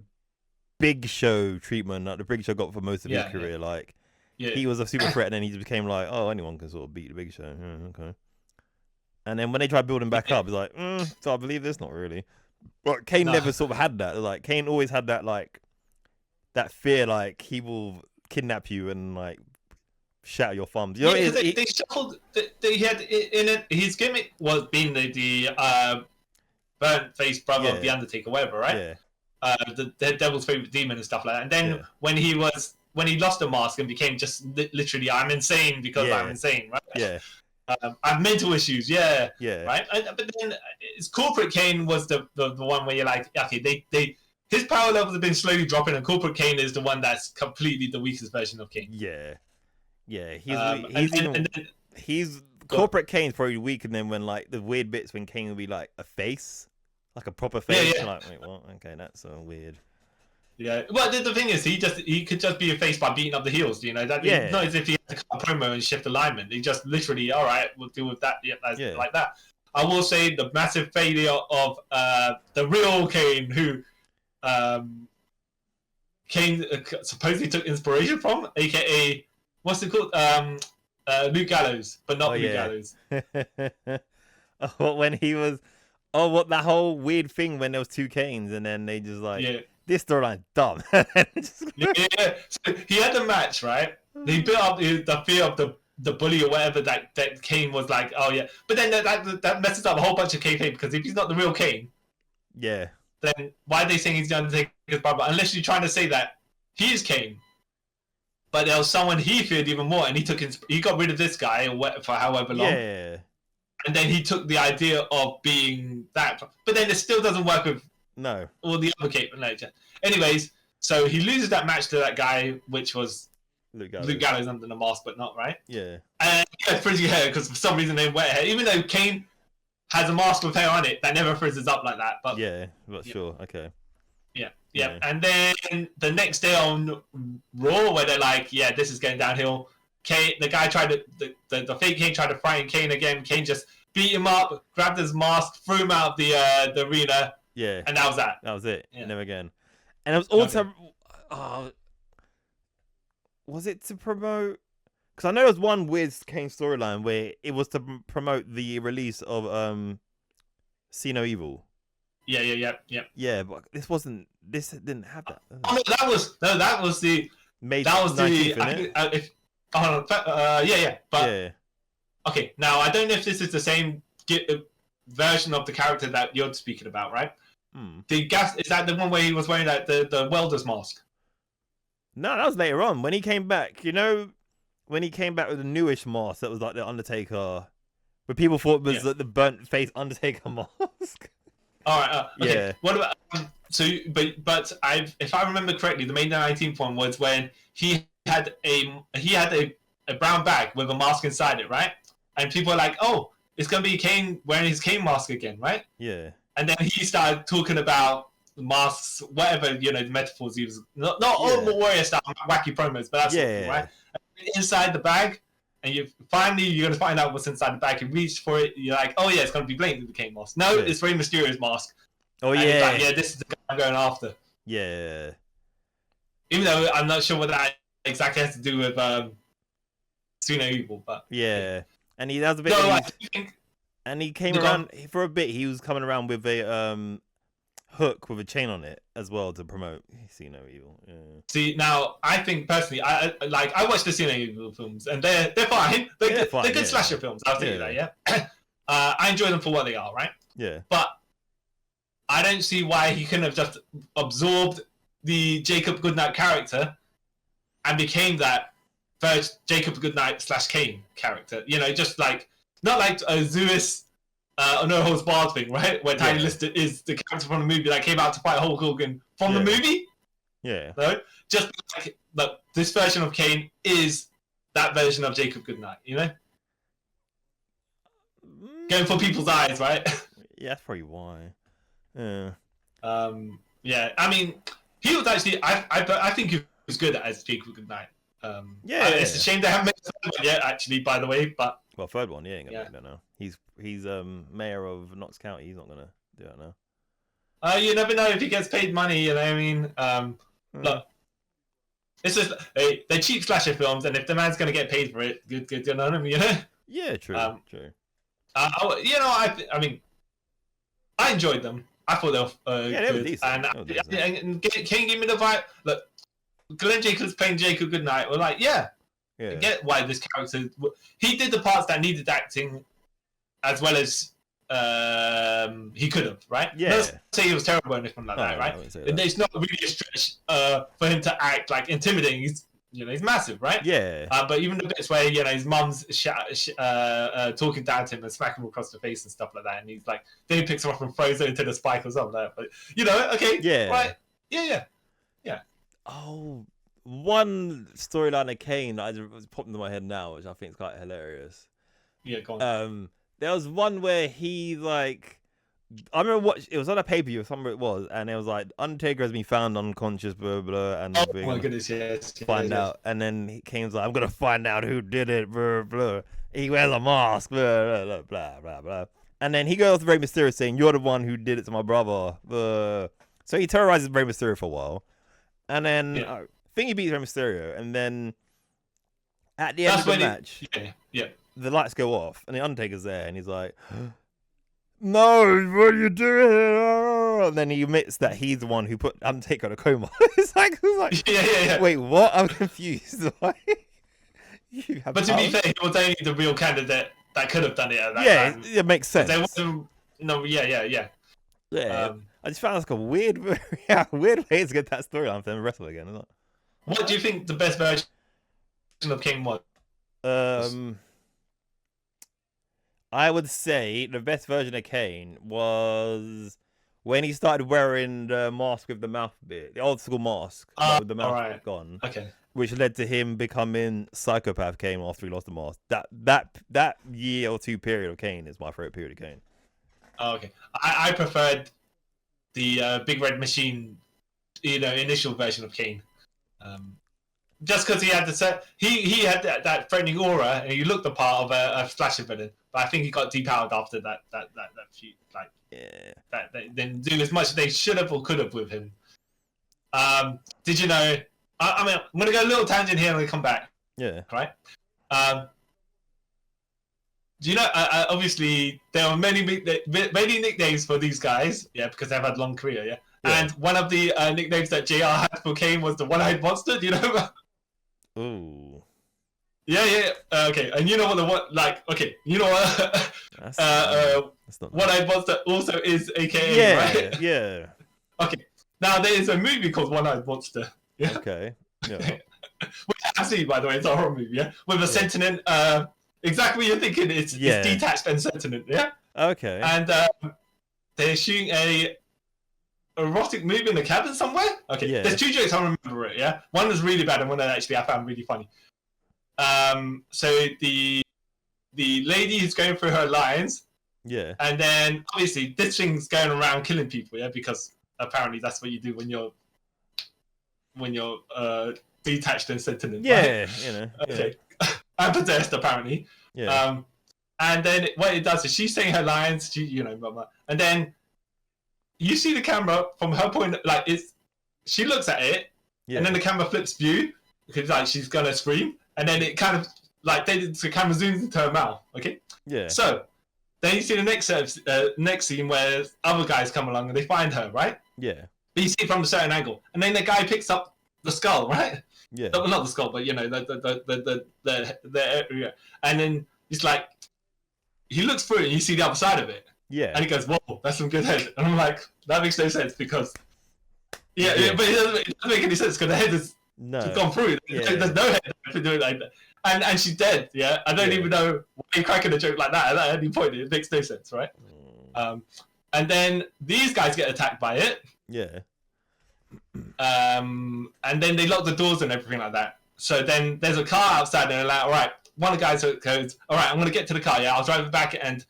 Big Show treatment that the Big Show got for most of his career. Yeah. Like he was a super threat, and then he just became like, oh, anyone can sort of beat the Big Show. Okay. And then when they tried building back up, it's like, so I believe this, not really. But Kane never sort of had that. Like Kane always had that like that fear, like he will kidnap you and like shatter your thumbs. You know, they shuffled. He had in it. His gimmick was being the burnt faced brother of the Undertaker, whatever, right? Yeah. the devil's favorite demon and stuff like that. And then when he lost the mask and became just literally, I'm insane because I'm insane, right? Yeah. I have mental issues, Yeah. right. But then corporate Kane was the one where you're like, okay, his power levels have been slowly dropping, and corporate Kane is the one that's completely the weakest version of Kane. Yeah. He's corporate Kane's probably weaker than when like the weird bits when Kane would be like a face, like a proper face. Yeah. Like, wait, what? Okay, that's so weird. Yeah, well, the thing is, he could just be a face by beating up the heels. You know, it's not as if he had to cut a promo and shift alignment. He just literally, all right, we'll deal with that. Like that. I will say the massive failure of the real Kane, who Kane supposedly took inspiration from, aka what's it called? Luke Gallows, but not Luke Gallows. When he was, what that whole weird thing when there was two Kanes and then they just like. This storyline's dumb. So he had the match, right? He built up the fear of the bully or whatever that Kane was like, oh yeah. But then that messes up a whole bunch of kayfabe, because if he's not the real Kane, then why are they saying he's the Undertaker's brother? Unless you're trying to say that he is Kane, but there was someone he feared even more, and he got rid of this guy for however long. And then he took the idea of being that, but then it still doesn't work with. No. Or the other cape. Anyways, so he loses that match to that guy, which was Luke Gallows under the mask, but not right. Yeah. And he has frizzy hair because for some reason they wear hair. Even though Kane has a mask with hair on it, that never frizzes up like that. But sure, okay. Yeah. And then the next day on Raw, where they're like, yeah, this is going downhill. Kane, the guy the fake Kane tried to frighten Kane again. Kane just beat him up, grabbed his mask, threw him out of the arena. Yeah. And that was that. That was it. Yeah. Never again. And it was also... was it to promote... Because I know there was one weird Kane storyline where it was to promote the release of See No Evil. Yeah. Yeah, but this wasn't... This didn't have that. Oh, no, that was the... That was 19th, the... But... Okay, now, I don't know if this is the same version of the character that you're speaking about, right? Is that the one where he was wearing the welder's mask? No, that was later on when he came back. You know, when he came back with a newish mask that was like the Undertaker, where people thought it was like the burnt face Undertaker mask. All right. Okay. What about but if I remember correctly, the May 19th one was when he had a brown bag with a mask inside it, right? And people were like, oh, it's gonna be Kane wearing his Kane mask again, right? Yeah. And then he started talking about masks, whatever, the metaphors he was... Not all Warrior style wacky promos, but that's right? Inside the bag, and you're going to find out what's inside the bag. You reach for it, you're like, oh yeah, it's going to be blatantly the Kane mask. No, it's Rey Mysterio's mask. Oh, and yeah. Like, this is the guy I'm going after. Yeah. Even though I'm not sure what that exactly has to do with See No Evil, but... Yeah. And that was a bit... No, I think... And he came around for a bit. He was coming around with a hook with a chain on it as well to promote See No Evil. Yeah. See, now I think personally, I watched the See No Evil films, and they're fine. They're good slasher films. I'll tell you that. Yeah. I enjoy them for what they are, right? Yeah. But I don't see why he couldn't have just absorbed the Jacob Goodnight character and became that first Jacob Goodnight / Kane character. Just like. Not like a Zeus No Holds Barred thing, right? Where Tiny Lister is the character from the movie that came out to fight Hulk Hogan from the movie. Yeah. No? Just like this version of Kane is that version of Jacob Goodnight, Going for people's eyes, right? Yeah, that's probably why. Yeah. Yeah, I mean, he was actually... I think he was good as Jacob Goodnight. It's a shame they haven't made the third one yet, actually, by the way, but... Well, third one, ain't gonna make that now. He's mayor of Knox County. He's not gonna do that now. You never know if he gets paid money. I mean, look, it's just they're cheap slasher films, and if the man's gonna get paid for it, good, you know what I mean? Yeah, true, true. I mean, I enjoyed them. I thought they were they were good, decent. and Kane gave me the vibe. Look, Glenn Jacobs playing Jacob Goodnight. We're like, I get why this character... He did the parts that needed acting, as well as he could have, right? Yeah. Let's say he was terrible or anything like that, right? And it's not really a stretch for him to act like intimidating. He's massive, right? Yeah. But even the bits where his mum's talking down to him and smacking him across the face and stuff like that, and he's like, then he picks him up and throws it into the spike or something like that. But okay, yeah, right, yeah. Oh, one storyline of Kane that just popped into my head now, which I think is quite hilarious. Yeah, go on. There was one where he like, I remember it was on a pay-per-view or somewhere it was, and it was like Undertaker has been found unconscious, blah blah, and oh my goodness, yes. Find out, and then Kane's like, I'm gonna find out who did it, blah blah. He wears a mask, blah blah blah blah blah, and then he goes to Rey Mysterio saying, "You're the one who did it to my brother." So he terrorizes Rey Mysterio for a while, and then I think he beats Rey Mysterio, and then at the end of the match, the lights go off, and the Undertaker's there, and he's like, "No, what are you doing?" And then he admits that he's the one who put Undertaker in a coma. it's like, yeah. Wait, what? I'm confused. Why? But to be fair, he was only the real candidate that could have done it at that time. It makes sense. There wasn't, yeah. I just found it like a weird way to get that storyline for them to wrestle again. Isn't it? What do you think the best version of Kane was? I would say the best version of Kane was when he started wearing the mask with the mouth bit, the old school mask with the mouth gone. Okay. Which led to him becoming Psychopath Kane after he lost the mask. That year or two period of Kane is my favorite period of Kane. Oh, okay. I preferred the Big Red Machine, initial version of Kane. Just because he had he had that threatening aura, and he looked the part of a slasher villain. But I think he got depowered after that feud. Like, that they didn't do as much as they should have or could have with him. Did you know? I'm gonna go a little tangent here and we come back. Yeah. Right. Do you know? Obviously, there are many nicknames for these guys. Yeah, because they've had long career. Yeah. And one of the nicknames that JR had for Kane was the One-Eyed Monster. Do you know? Ooh. Yeah. Okay, and you know what you know what? One-Eyed Monster also is AKA, right? Yeah. Okay. Now there is a movie called One-Eyed Monster. Yeah. Okay. Yeah. Which I've seen, by the way. It's a horror movie. Yeah. With a sentient. Exactly what you're thinking. It's detached and sentient. Yeah. Okay. And they're shooting a erotic movie in a cabin somewhere. Okay. Yeah. There's two jokes I remember it. Yeah. One was really bad, and one that actually I found really funny. So the lady is going through her lines. Yeah. And then obviously this thing's going around killing people. Yeah, because apparently that's what you do when you're detached and sentient. Yeah. Right? You know. Okay. And possessed apparently. Yeah. And then what it does is she's saying her lines. Blah, blah. And then you see the camera from her point. Like she looks at it, and then the camera flips view because like she's gonna scream, and then it kind of like the camera zooms into her mouth. Okay. Yeah. So then you see the next scene where other guys come along and they find her, right? Yeah. But you see it from a certain angle, and then the guy picks up the skull, right? Yeah. No, not the skull, but the area, and then it's like he looks through it and you see the other side of it. Yeah. And he goes, "Whoa, that's some good head." And I'm like, that makes no sense because but it doesn't make any sense because the head has gone through. There's no head to do it like that. And she's dead. Yeah. I don't even know why you're cracking a joke like that at any point. It makes no sense, right? And then these guys get attacked by it. Yeah. And then they lock the doors and everything like that. So then there's a car outside and they're like, all right, one of the guys goes, all right, I'm going to get to the car. Yeah, I'll drive it back and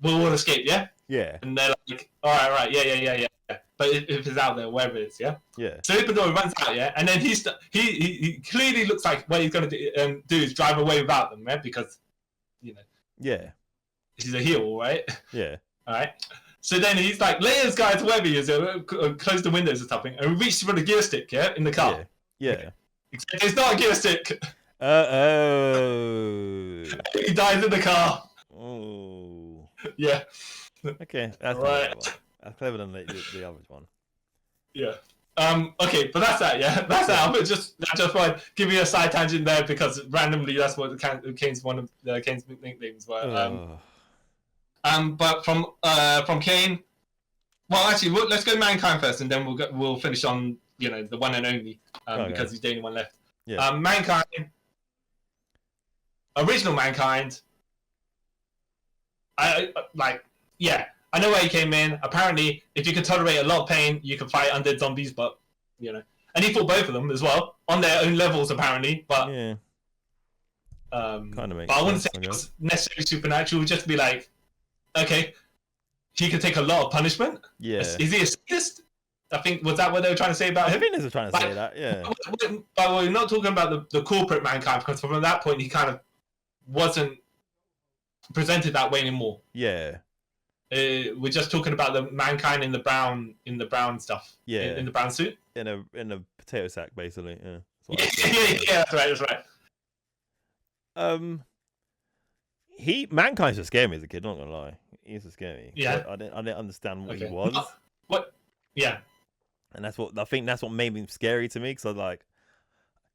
we'll all escape. Yeah. Yeah. And they're like, all right. Yeah. But if it's out there, wherever it is. Yeah. Yeah. So Ipador runs out. Yeah. And then he clearly looks like what he's going to do is drive away without them. Right. Because, yeah, he's a heel, right? Yeah. All right. So then he's like, layers, guys, wherever he is, close the windows or something, and we reach for the gear stick, in the car. Yeah. Except it's not a gear stick. He dies in the car. Oh. Yeah. Okay, that's right. That's clever than the average one. Yeah. Okay, but that's that. Yeah, that's that. I'm just want to give you a side tangent there because randomly that's what Kane's one of Kane's nicknames were. But from Kane, well, actually, let's go Mankind first, and then we'll finish on the one and only, Okay. because he's the only one left. Yeah. Mankind, original Mankind. I know where he came in. Apparently, if you can tolerate a lot of pain, you can fight undead zombies. But and he fought both of them as well on their own levels, apparently. But yeah, kind of makes. But I wouldn't sense, say it was necessarily supernatural. Just to be like, okay, he could take a lot of punishment. Yeah. Is he a sadist? I think was that what they were trying to say about him? I think they were trying to say that. Yeah. But we're not talking about the corporate Mankind, because from that point he kind of wasn't presented that way anymore. Yeah. We're just talking about the Mankind in the brown stuff. Yeah. In the brown suit. In a potato sack, basically. Yeah. Yeah, that's right. Mankind used to scare me as a kid. Not gonna lie, he used to scare me. Yeah. I didn't understand what he was. What? Yeah. And that's what made him scary to me, because I was like,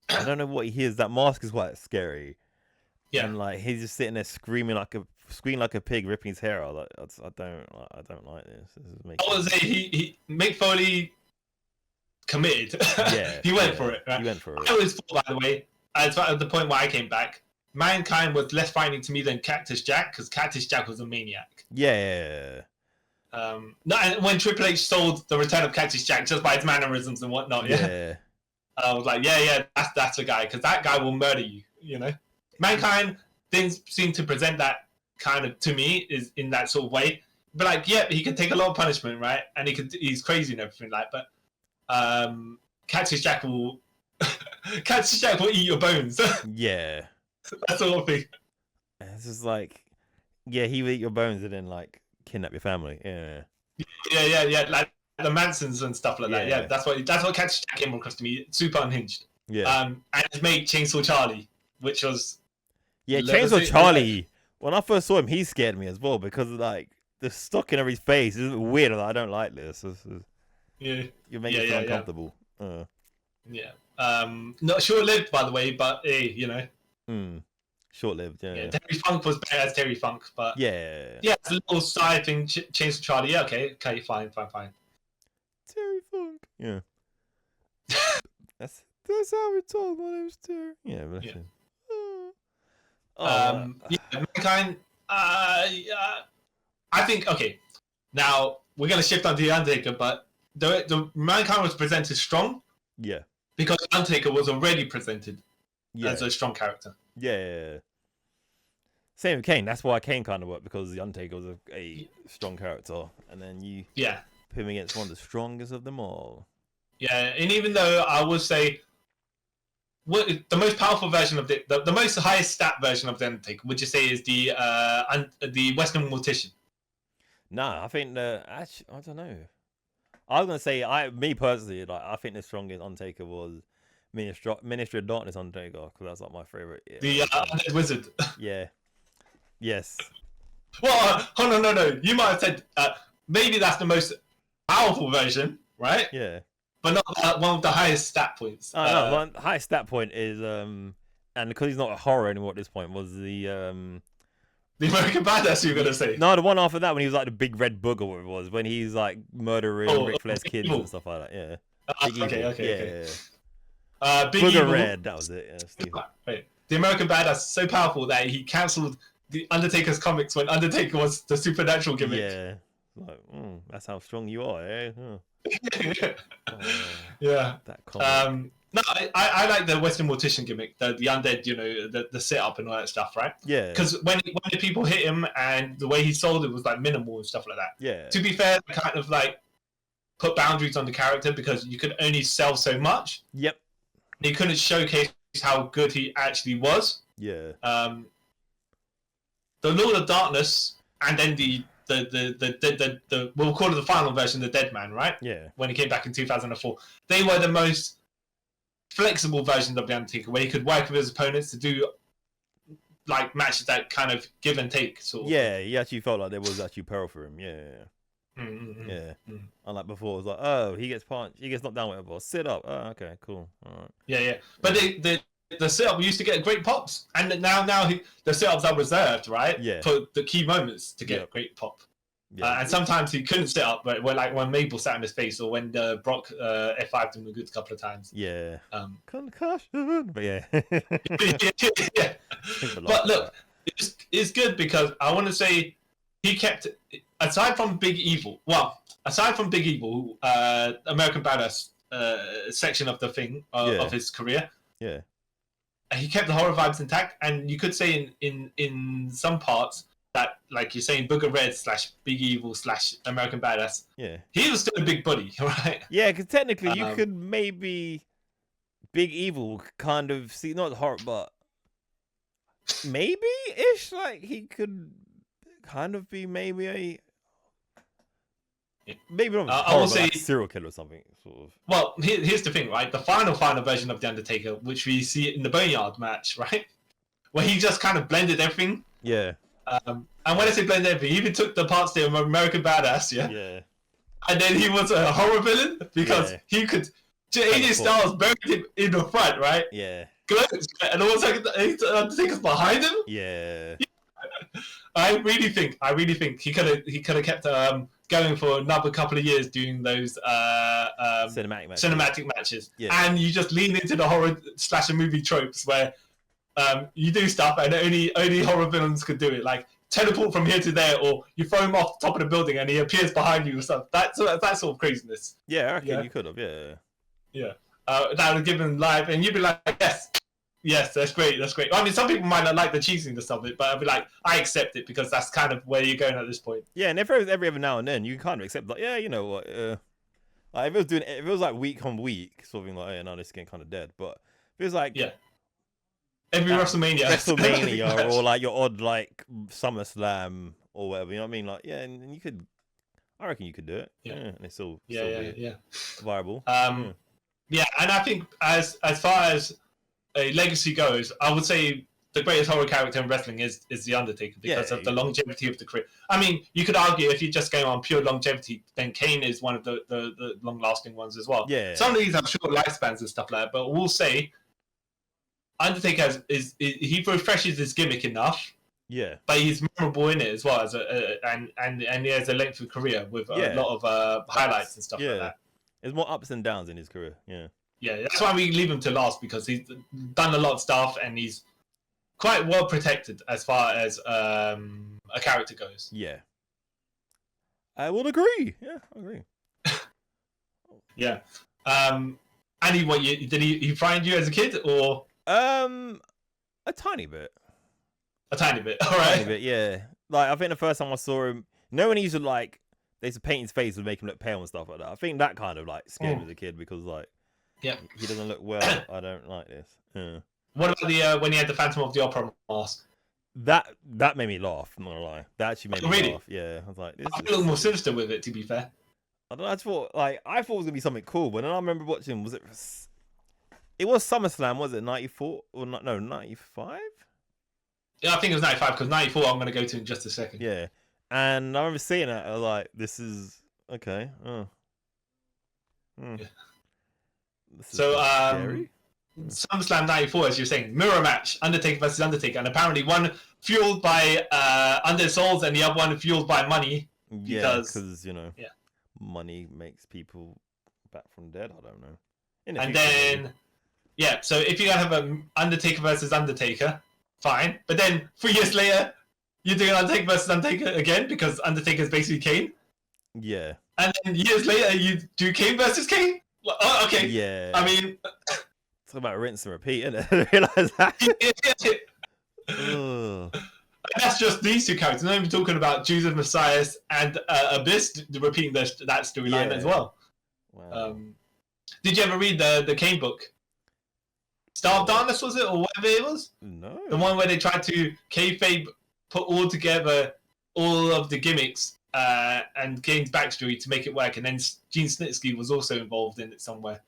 I don't know what he is. That mask is quite scary. Yeah. And like he's just sitting there screaming like a pig, ripping his hair out. Like, I don't like this. This is making. I would say he Mick Foley committed. Yeah. He went for it. Right? He went for it. I always thought, by the way, at the point where I came back, Mankind was less frightening to me than Cactus Jack, because Cactus Jack was a maniac. Yeah. No, and when Triple H sold the return of Cactus Jack just by his mannerisms and whatnot, Yeah. I was like, yeah, that's the guy, because that guy will murder you. Mankind didn't seem to present that kind of to me is in that sort of way, but like, yeah, he can take a lot of punishment, right? And he's crazy and everything, like, but Cactus Jack will eat your bones. Yeah. That sort of thing. It's just like, yeah, he will eat your bones and then like kidnap your family. Yeah. Yeah. Like the Mansons and stuff like that. Yeah. Yeah, that's what Cactus Jack came across to me. Super unhinged. Yeah. And his mate Chainsaw Charlie, which was Chainsaw Charlie. When I first saw him, he scared me as well, because like the stock in every face is weird. I don't like this. Yeah. You're making me feel uncomfortable. Yeah. Not short-lived, by the way, but hey, Short-lived. Yeah. Terry Funk was better as Terry Funk, but yeah, it's a little side thing. Chainsaw Charlie. Yeah, okay, fine. Terry Funk. Yeah. That's how we talk. My name's Terry. Yeah. Mankind. I think, okay. Now we're gonna shift on to the Undertaker, but the Mankind was presented strong. Yeah. Because Undertaker was already presented as a strong character. Yeah. Same with Kane. That's why Kane kind of worked, because the Undertaker was a strong character, and then you put him against one of the strongest of them all. Yeah, and even though I would say, the most powerful version of the most highest stat version of the Undertaker, would you say is the Western Mortician? Nah, I think I don't know. I was gonna say, me personally, like, I think the strongest Undertaker was Ministry of Darkness Undertaker, because that's like my favorite. Yeah. The Undead Wizard. Yeah. Yes. Well, no. You might have said maybe that's the most powerful version, right? Yeah. But not one of the highest stat points. No, the highest stat point is and because he's not a horror anymore at this point, was the American Badass, you were gonna say? No, the one after that, when he was like the big red bug, or what it was, when he's like murdering Ric Flair's kids and stuff like that. Yeah. Okay. Big Booger Red, that was it. Yeah, Wait. The American Badass is so powerful that he cancelled the Undertaker's comics when Undertaker was the supernatural gimmick. Yeah. Like, that's how strong you are, eh? Yeah. That comic. No, I like the Western Mortician gimmick, the undead, the sit-up and all that stuff, right? Yeah. Because when the people hit him, and the way he sold it was like minimal and stuff like that. Yeah. To be fair, kind of like put boundaries on the character, because you could only sell so much. Yep. He couldn't showcase how good he actually was. Yeah. The Lord of Darkness, and then the we'll call it the final version, the Dead Man, right? Yeah. When he came back in 2004, they were the most flexible versions of the Undertaker, where he could work with his opponents to do like matches that kind of give and take sort of. Yeah, he actually felt like there was actually peril for him. Yeah. Mm-hmm. Yeah. Unlike before, it was like, oh, he gets punched, he gets knocked down, whatever. Sit up. Oh, okay, cool. All right. Yeah. But the the setup used to get great pops, and now the setups are reserved, right? Yeah. For the key moments to get great pop. Yeah. And sometimes he couldn't set up, but like when Mabel sat in his face, or when Brock F5'd him a good couple of times. Yeah. Concussion. But yeah. Yeah. But look, it's good because I want to say he kept, aside from Big Evil, American Badass section of the thing of his career. Yeah. He kept the horror vibes intact, and you could say in some parts that, like you're saying, Booger Red / Big Evil / American Badass. Yeah. He was still a big buddy, right? Yeah, because technically you could maybe Big Evil kind of see, not horror, but maybe ish, like he could kind of be maybe a maybe not I will say like a serial killer or something, sort of. Well, here's the thing, right? The final version of the Undertaker, which we see in the Boneyard match, right, where he just kind of blended everything. Yeah. And when I say blended everything, he even took the parts there of American Badass, yeah. And then he was a horror villain because he could. AJ Styles buried him in the front, right? Yeah. And all of a sudden, Undertaker's behind him. Yeah. I really think he could have kept going for another couple of years doing those cinematic matches. Yeah. And you just lean into the horror slasher movie tropes where you do stuff and only horror villains could do it, like teleport from here to there, or you throw him off the top of the building and he appears behind you or stuff. That sort of craziness. Yeah, I reckon you could have. Yeah. That would give him life, and you'd be like, yes, that's great. I mean, some people might not like the cheesiness of it, but I'd be like, I accept it because that's kind of where you're going at this point. Yeah, and if it was every now and then, you kind of accept, like, yeah, you know what, like if it was like week on week, sort of thing, like, yeah, no, this is getting kind of dead. But if it was like, every WrestleMania, or like your odd like SummerSlam or whatever, you know what I mean? Like, yeah, and you could, I reckon you could do it. Yeah, and it's still viable. Yeah, and I think as far as a legacy goes, I would say the greatest horror character in wrestling is the Undertaker because of the longevity of the career. I mean, you could argue if you're just going on pure longevity, then Kane is one of the long-lasting ones as well. Yeah. Some of these have short lifespans and stuff like that, but we'll say Undertaker he refreshes his gimmick enough. Yeah. But he's memorable in it as well as and he has a lengthy career with a lot of highlights and stuff like that. There's more ups and downs in his career. Yeah. Yeah, that's why we leave him to last, because he's done a lot of stuff and he's quite well protected as far as a character goes. Yeah. I will agree. Yeah, I agree. Yeah. And did he find you as a kid or? A tiny bit. A tiny bit. All right. A tiny bit, yeah. Like I think the first time I saw him, when he used to like, they used to paint his face and make him look pale and stuff like that. I think that kind of like scared me as a kid because like, he doesn't look well. I don't like this. Yeah. What about the when he had the Phantom of the Opera mask? That made me laugh. I'm not gonna lie. That actually made me laugh. Yeah, I was like, I feel a little more sinister with it. To be fair, I don't know. I thought it was gonna be something cool, but then I remember watching. It was SummerSlam, was it 94 or not? No, 95. Yeah, I think it was 95 because 94 I'm gonna go to in just a second. Yeah, and I remember seeing it. I was like, this is okay. Oh. Yeah. So scary. SummerSlam 94, as you're saying, mirror match, Undertaker versus Undertaker, and apparently one fueled by Under Souls and the other one fueled by money. Because money makes people back from dead. I don't know. And then, so if you're gonna have an Undertaker versus Undertaker, fine. But then 3 years later, you're doing Undertaker versus Undertaker again because Undertaker is basically Kane. Yeah. And then years later, you do Kane versus Kane. Oh, okay. Yeah. I mean, it's about rinse and repeat, isn't it? I realize that. And that's just these two characters. I'm not even talking about Jesus Messias and Abyss repeating that storyline as well. Wow. Did you ever read the Kane book? Star of Darkness, was it, or whatever it was? No. The one where they tried to kayfabe put all together all of the gimmicks and Kane's backstory to make it work, and then Gene Snitsky was also involved in it somewhere.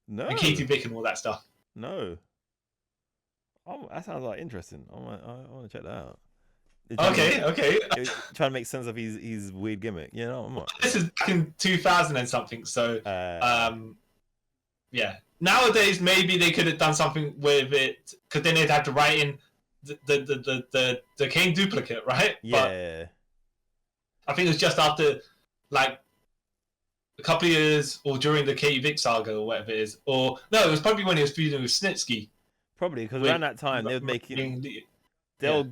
No. And Katie Vick and all that stuff. No. Oh, that sounds like interesting. I want to check that out. Okay. Trying to make sense of his weird gimmick. You know, this is back in 2000 and something. So, yeah. Nowadays, maybe they could have done something with it, because then they'd have to write in the Kane duplicate, right? Yeah. But I think it was just after, like, a couple of years, or during the Katie Vick saga, or whatever it is. Or, no, it was probably when he was feuding with Snitsky. Probably, because around that time, they were making... They were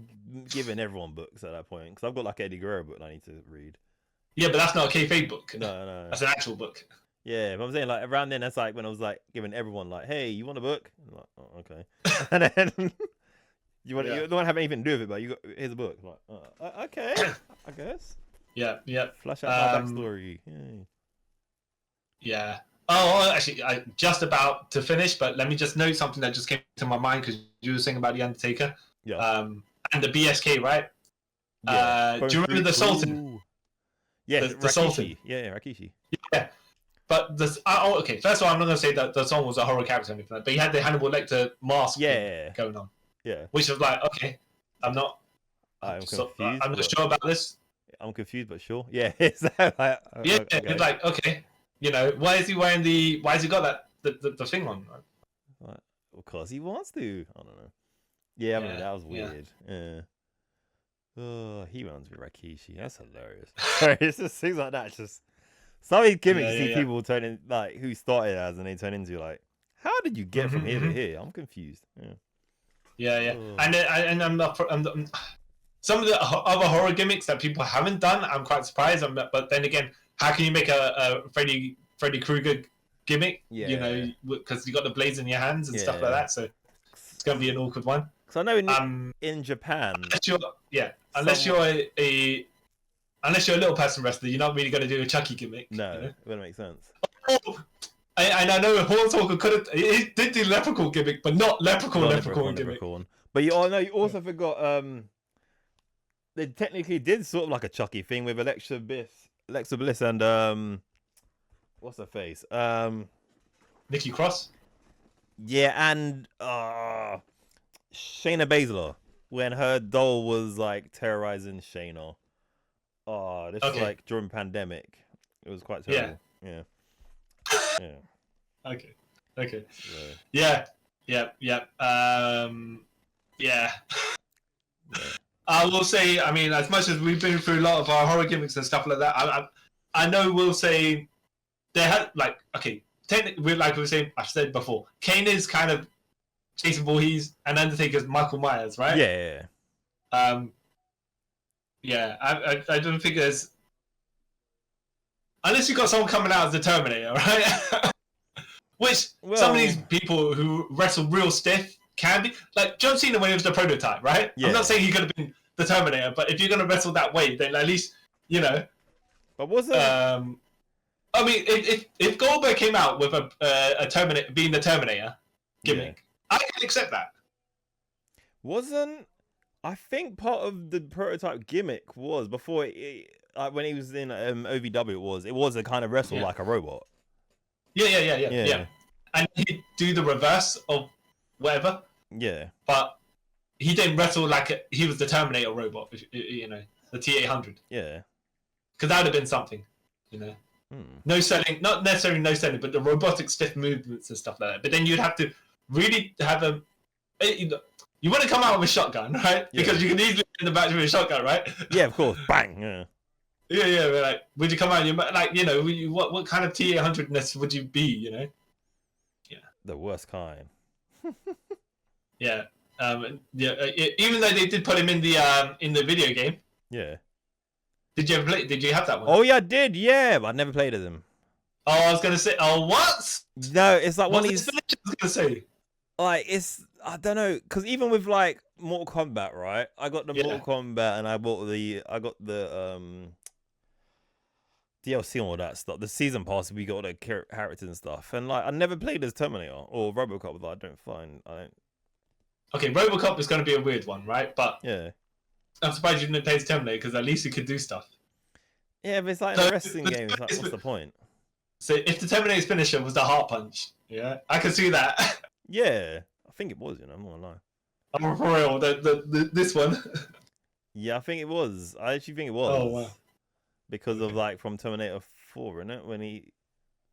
giving everyone books at that point. Because I've got, like, Eddie Guerrero book I need to read. Yeah, but that's not a kayfabe book. No. That's an actual book. Yeah, but I'm saying, like, around then, that's like when I was, like, giving everyone, like, hey, you want a book? I'm like, oh, okay. And then... You don't have anything to do with it, but here's a book. I'm like, okay, I guess. Yeah. Flush out my backstory. Yay. Yeah. Oh, actually, I just about to finish, but let me just note something that just came to my mind because you were saying about the Undertaker. Yeah. And the BSK, right? Yeah. Do you remember the Sultan? Yeah, the Sultan. Yeah, Rikishi. Yeah. But okay. First of all, I'm not gonna say that the song was a horror character or anything, but he had the Hannibal Lecter mask going on. Yeah. Which was like, okay, I'm not confused. I'm not sure about this. I'm confused, but sure. Yeah. It's okay. It's like, okay, why is he wearing why has he got the thing on? Right? Because he wants to. I don't know. Yeah, I mean, that was weird. Yeah. Oh, he runs with Rikishi. That's hilarious. It's just things like that. It's just some of these gimmicks you see people turning, like, who started as and they turn into, like, how did you get from here to here? I'm confused. Yeah. And I'm not. Some of the other horror gimmicks that people haven't done, I'm quite surprised. But then again, how can you make a Freddy Krueger gimmick? Yeah. Because you got the blades in your hands and stuff like that. So it's gonna be an awkward one. Because I know in Japan, unless you're a little person wrestler, you're not really gonna do a Chucky gimmick. No, it wouldn't make sense. Oh, and I know Hornswoggle he did do leprechaun gimmick, but not leprechaun gimmick. But you also forgot they technically did sort of like a Chucky thing with Alexa Bliss and what's her face? Nikki Cross. Yeah, and Shayna Baszler when her doll was like terrorizing Shayna. Oh, this was like during pandemic. It was quite terrible. Yeah. Okay. Yeah. I will say, I mean, as much as we've been through a lot of our horror gimmicks and stuff like that, I know we'll say they had, like, okay, technically, like we were saying, I've said before, Kane is kind of Jason Voorhees and Undertaker's Michael Myers, right? Yeah. I don't think there's, unless you've got someone coming out as the Terminator, right? Which some of these people who wrestle real stiff can be, like John Cena when he was the prototype, right? Yeah. I'm not saying he could have been the Terminator, but if you're going to wrestle that way, then at least, But was it? I mean, if Goldberg came out with a Terminator being the Terminator gimmick, I can accept that. I think part of the prototype gimmick was before when he was in OVW, it was a kind of wrestle like a robot. Yeah. And he'd do the reverse of whatever. Yeah. But he didn't wrestle like he was the Terminator robot, the T-800. Yeah. Because that would have been something, No selling, not necessarily no selling, but the robotic stiff movements and stuff like that. But then you'd have to really have a... You want to come out with a shotgun, right? Yeah. Because you can easily in the match with a shotgun, right? Yeah, of course. Bang. Yeah. Yeah. But like, would you come out? What kind of T-800ness would you be? Yeah. The worst kind. Yeah. Even though they did put him in the video game. Yeah. Did you ever play? Did you have that one? Oh yeah, I did. Yeah, but I never played as him. Oh, I was gonna say. Oh, what? No, it's like one of these. I was gonna say. Like I don't know, because even with like Mortal Kombat, right? I got the Mortal Kombat, and I got the DLC and all that stuff. The season pass, we got the characters and stuff, and like I never played as Terminator or RoboCop. I don't. Okay, RoboCop is going to be a weird one, right? But yeah, I'm surprised you didn't play as Terminator because at least you could do stuff. Yeah, but it's like in a wrestling game. It's like, what's the point? So if the Terminator's finisher was the heart punch, I can see that. Yeah, I think it was. I'm not gonna lie. I'm for real. This one. Yeah, I think it was. I actually think it was. Oh wow. Because of like from Terminator 4, isn't it? When he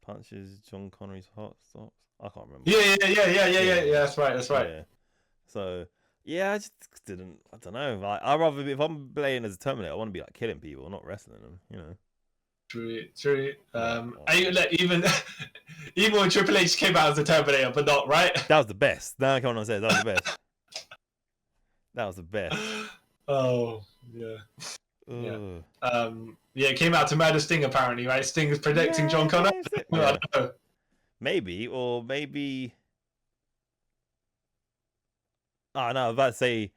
punches John Connery's heart stops. I can't remember. Yeah. That's right. Yeah. So yeah, I just didn't. I don't know. Like, I rather if I'm playing as a Terminator, I want to be like killing people, not wrestling them. You know. True. Even even when Triple H came out as a Terminator, but not right. That was the best. No, come on, I said that was the best. That was the best. Oh yeah. It came out to murder Sting apparently, right? Sting is protecting John Connor. I don't know. Maybe. Oh no, I was about to say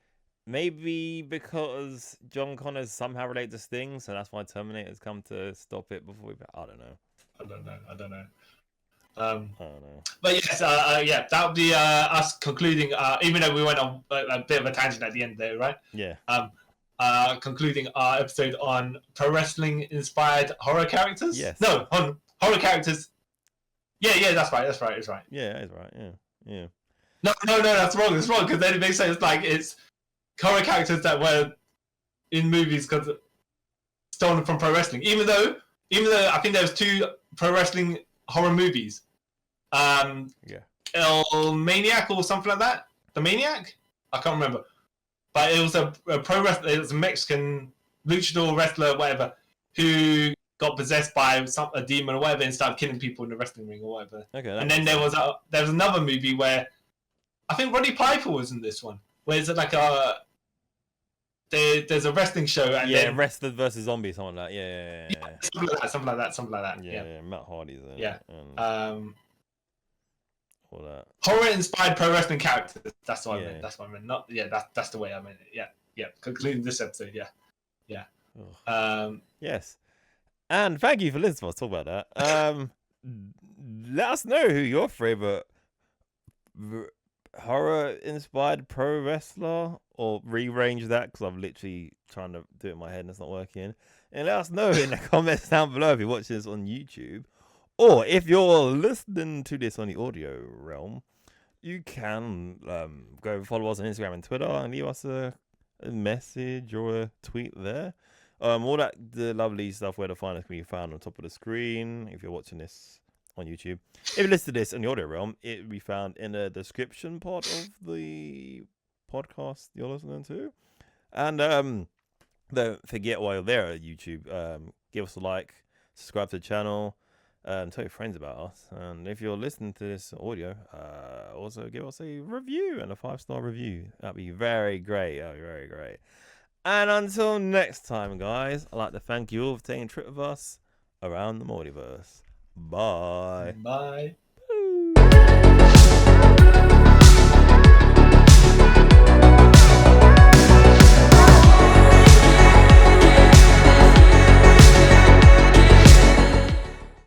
maybe because John Connor's somehow related to Sting, so that's why Terminator's come to stop it before we. I don't know. I don't know. I don't know. But yes, that would be us concluding. Even though we went on a bit of a tangent at the end there, right? Yeah. Concluding our episode on pro wrestling inspired horror characters. Yes. No, on horror characters. Yeah, that's right. It's right. Yeah, that's right. Yeah. No, that's wrong. It's wrong because then it makes sense. Like it's horror characters that were in movies because stolen from pro wrestling. Even though I think there was 2 pro wrestling horror movies. El Maniac or something like that. The Maniac? I can't remember. But it was a pro wrestler. It was a Mexican luchador wrestler, whatever, who got possessed by a demon or whatever and started killing people in the wrestling ring or whatever. Okay. And then there was another movie where I think Roddy Piper was in this one. Where it's like there's a wrestling show and then wrestler versus zombie, something like that. Yeah. Something like that. Yeah. Matt Hardy's in it. All that horror-inspired pro wrestling characters. That's what I meant. That's what I meant. Not that's the way I meant it. Yeah. Concluding this episode. Yeah. Yes. And thank you for listening to us talk about that. Let us know who your favorite horror-inspired pro wrestler, or rearrange that because I'm literally trying to do it in my head and it's not working. And let us know in the comments down below if you're watching this on YouTube. Or if you're listening to this on the audio realm, you can go follow us on Instagram and Twitter and leave us a message or a tweet there. All the lovely stuff where to find us can be found on top of the screen if you're watching this on YouTube. If you listen to this in the audio realm, it will be found in the description part of the podcast you're listening to. And don't forget while you're there at YouTube, give us a like, subscribe to the channel, and tell your friends about us. And if you're listening to this audio, also give us a review and a 5-star review. That'd be very great. Very great. And until next time, guys, I'd like to thank you all for taking a trip with us around the multiverse. Bye.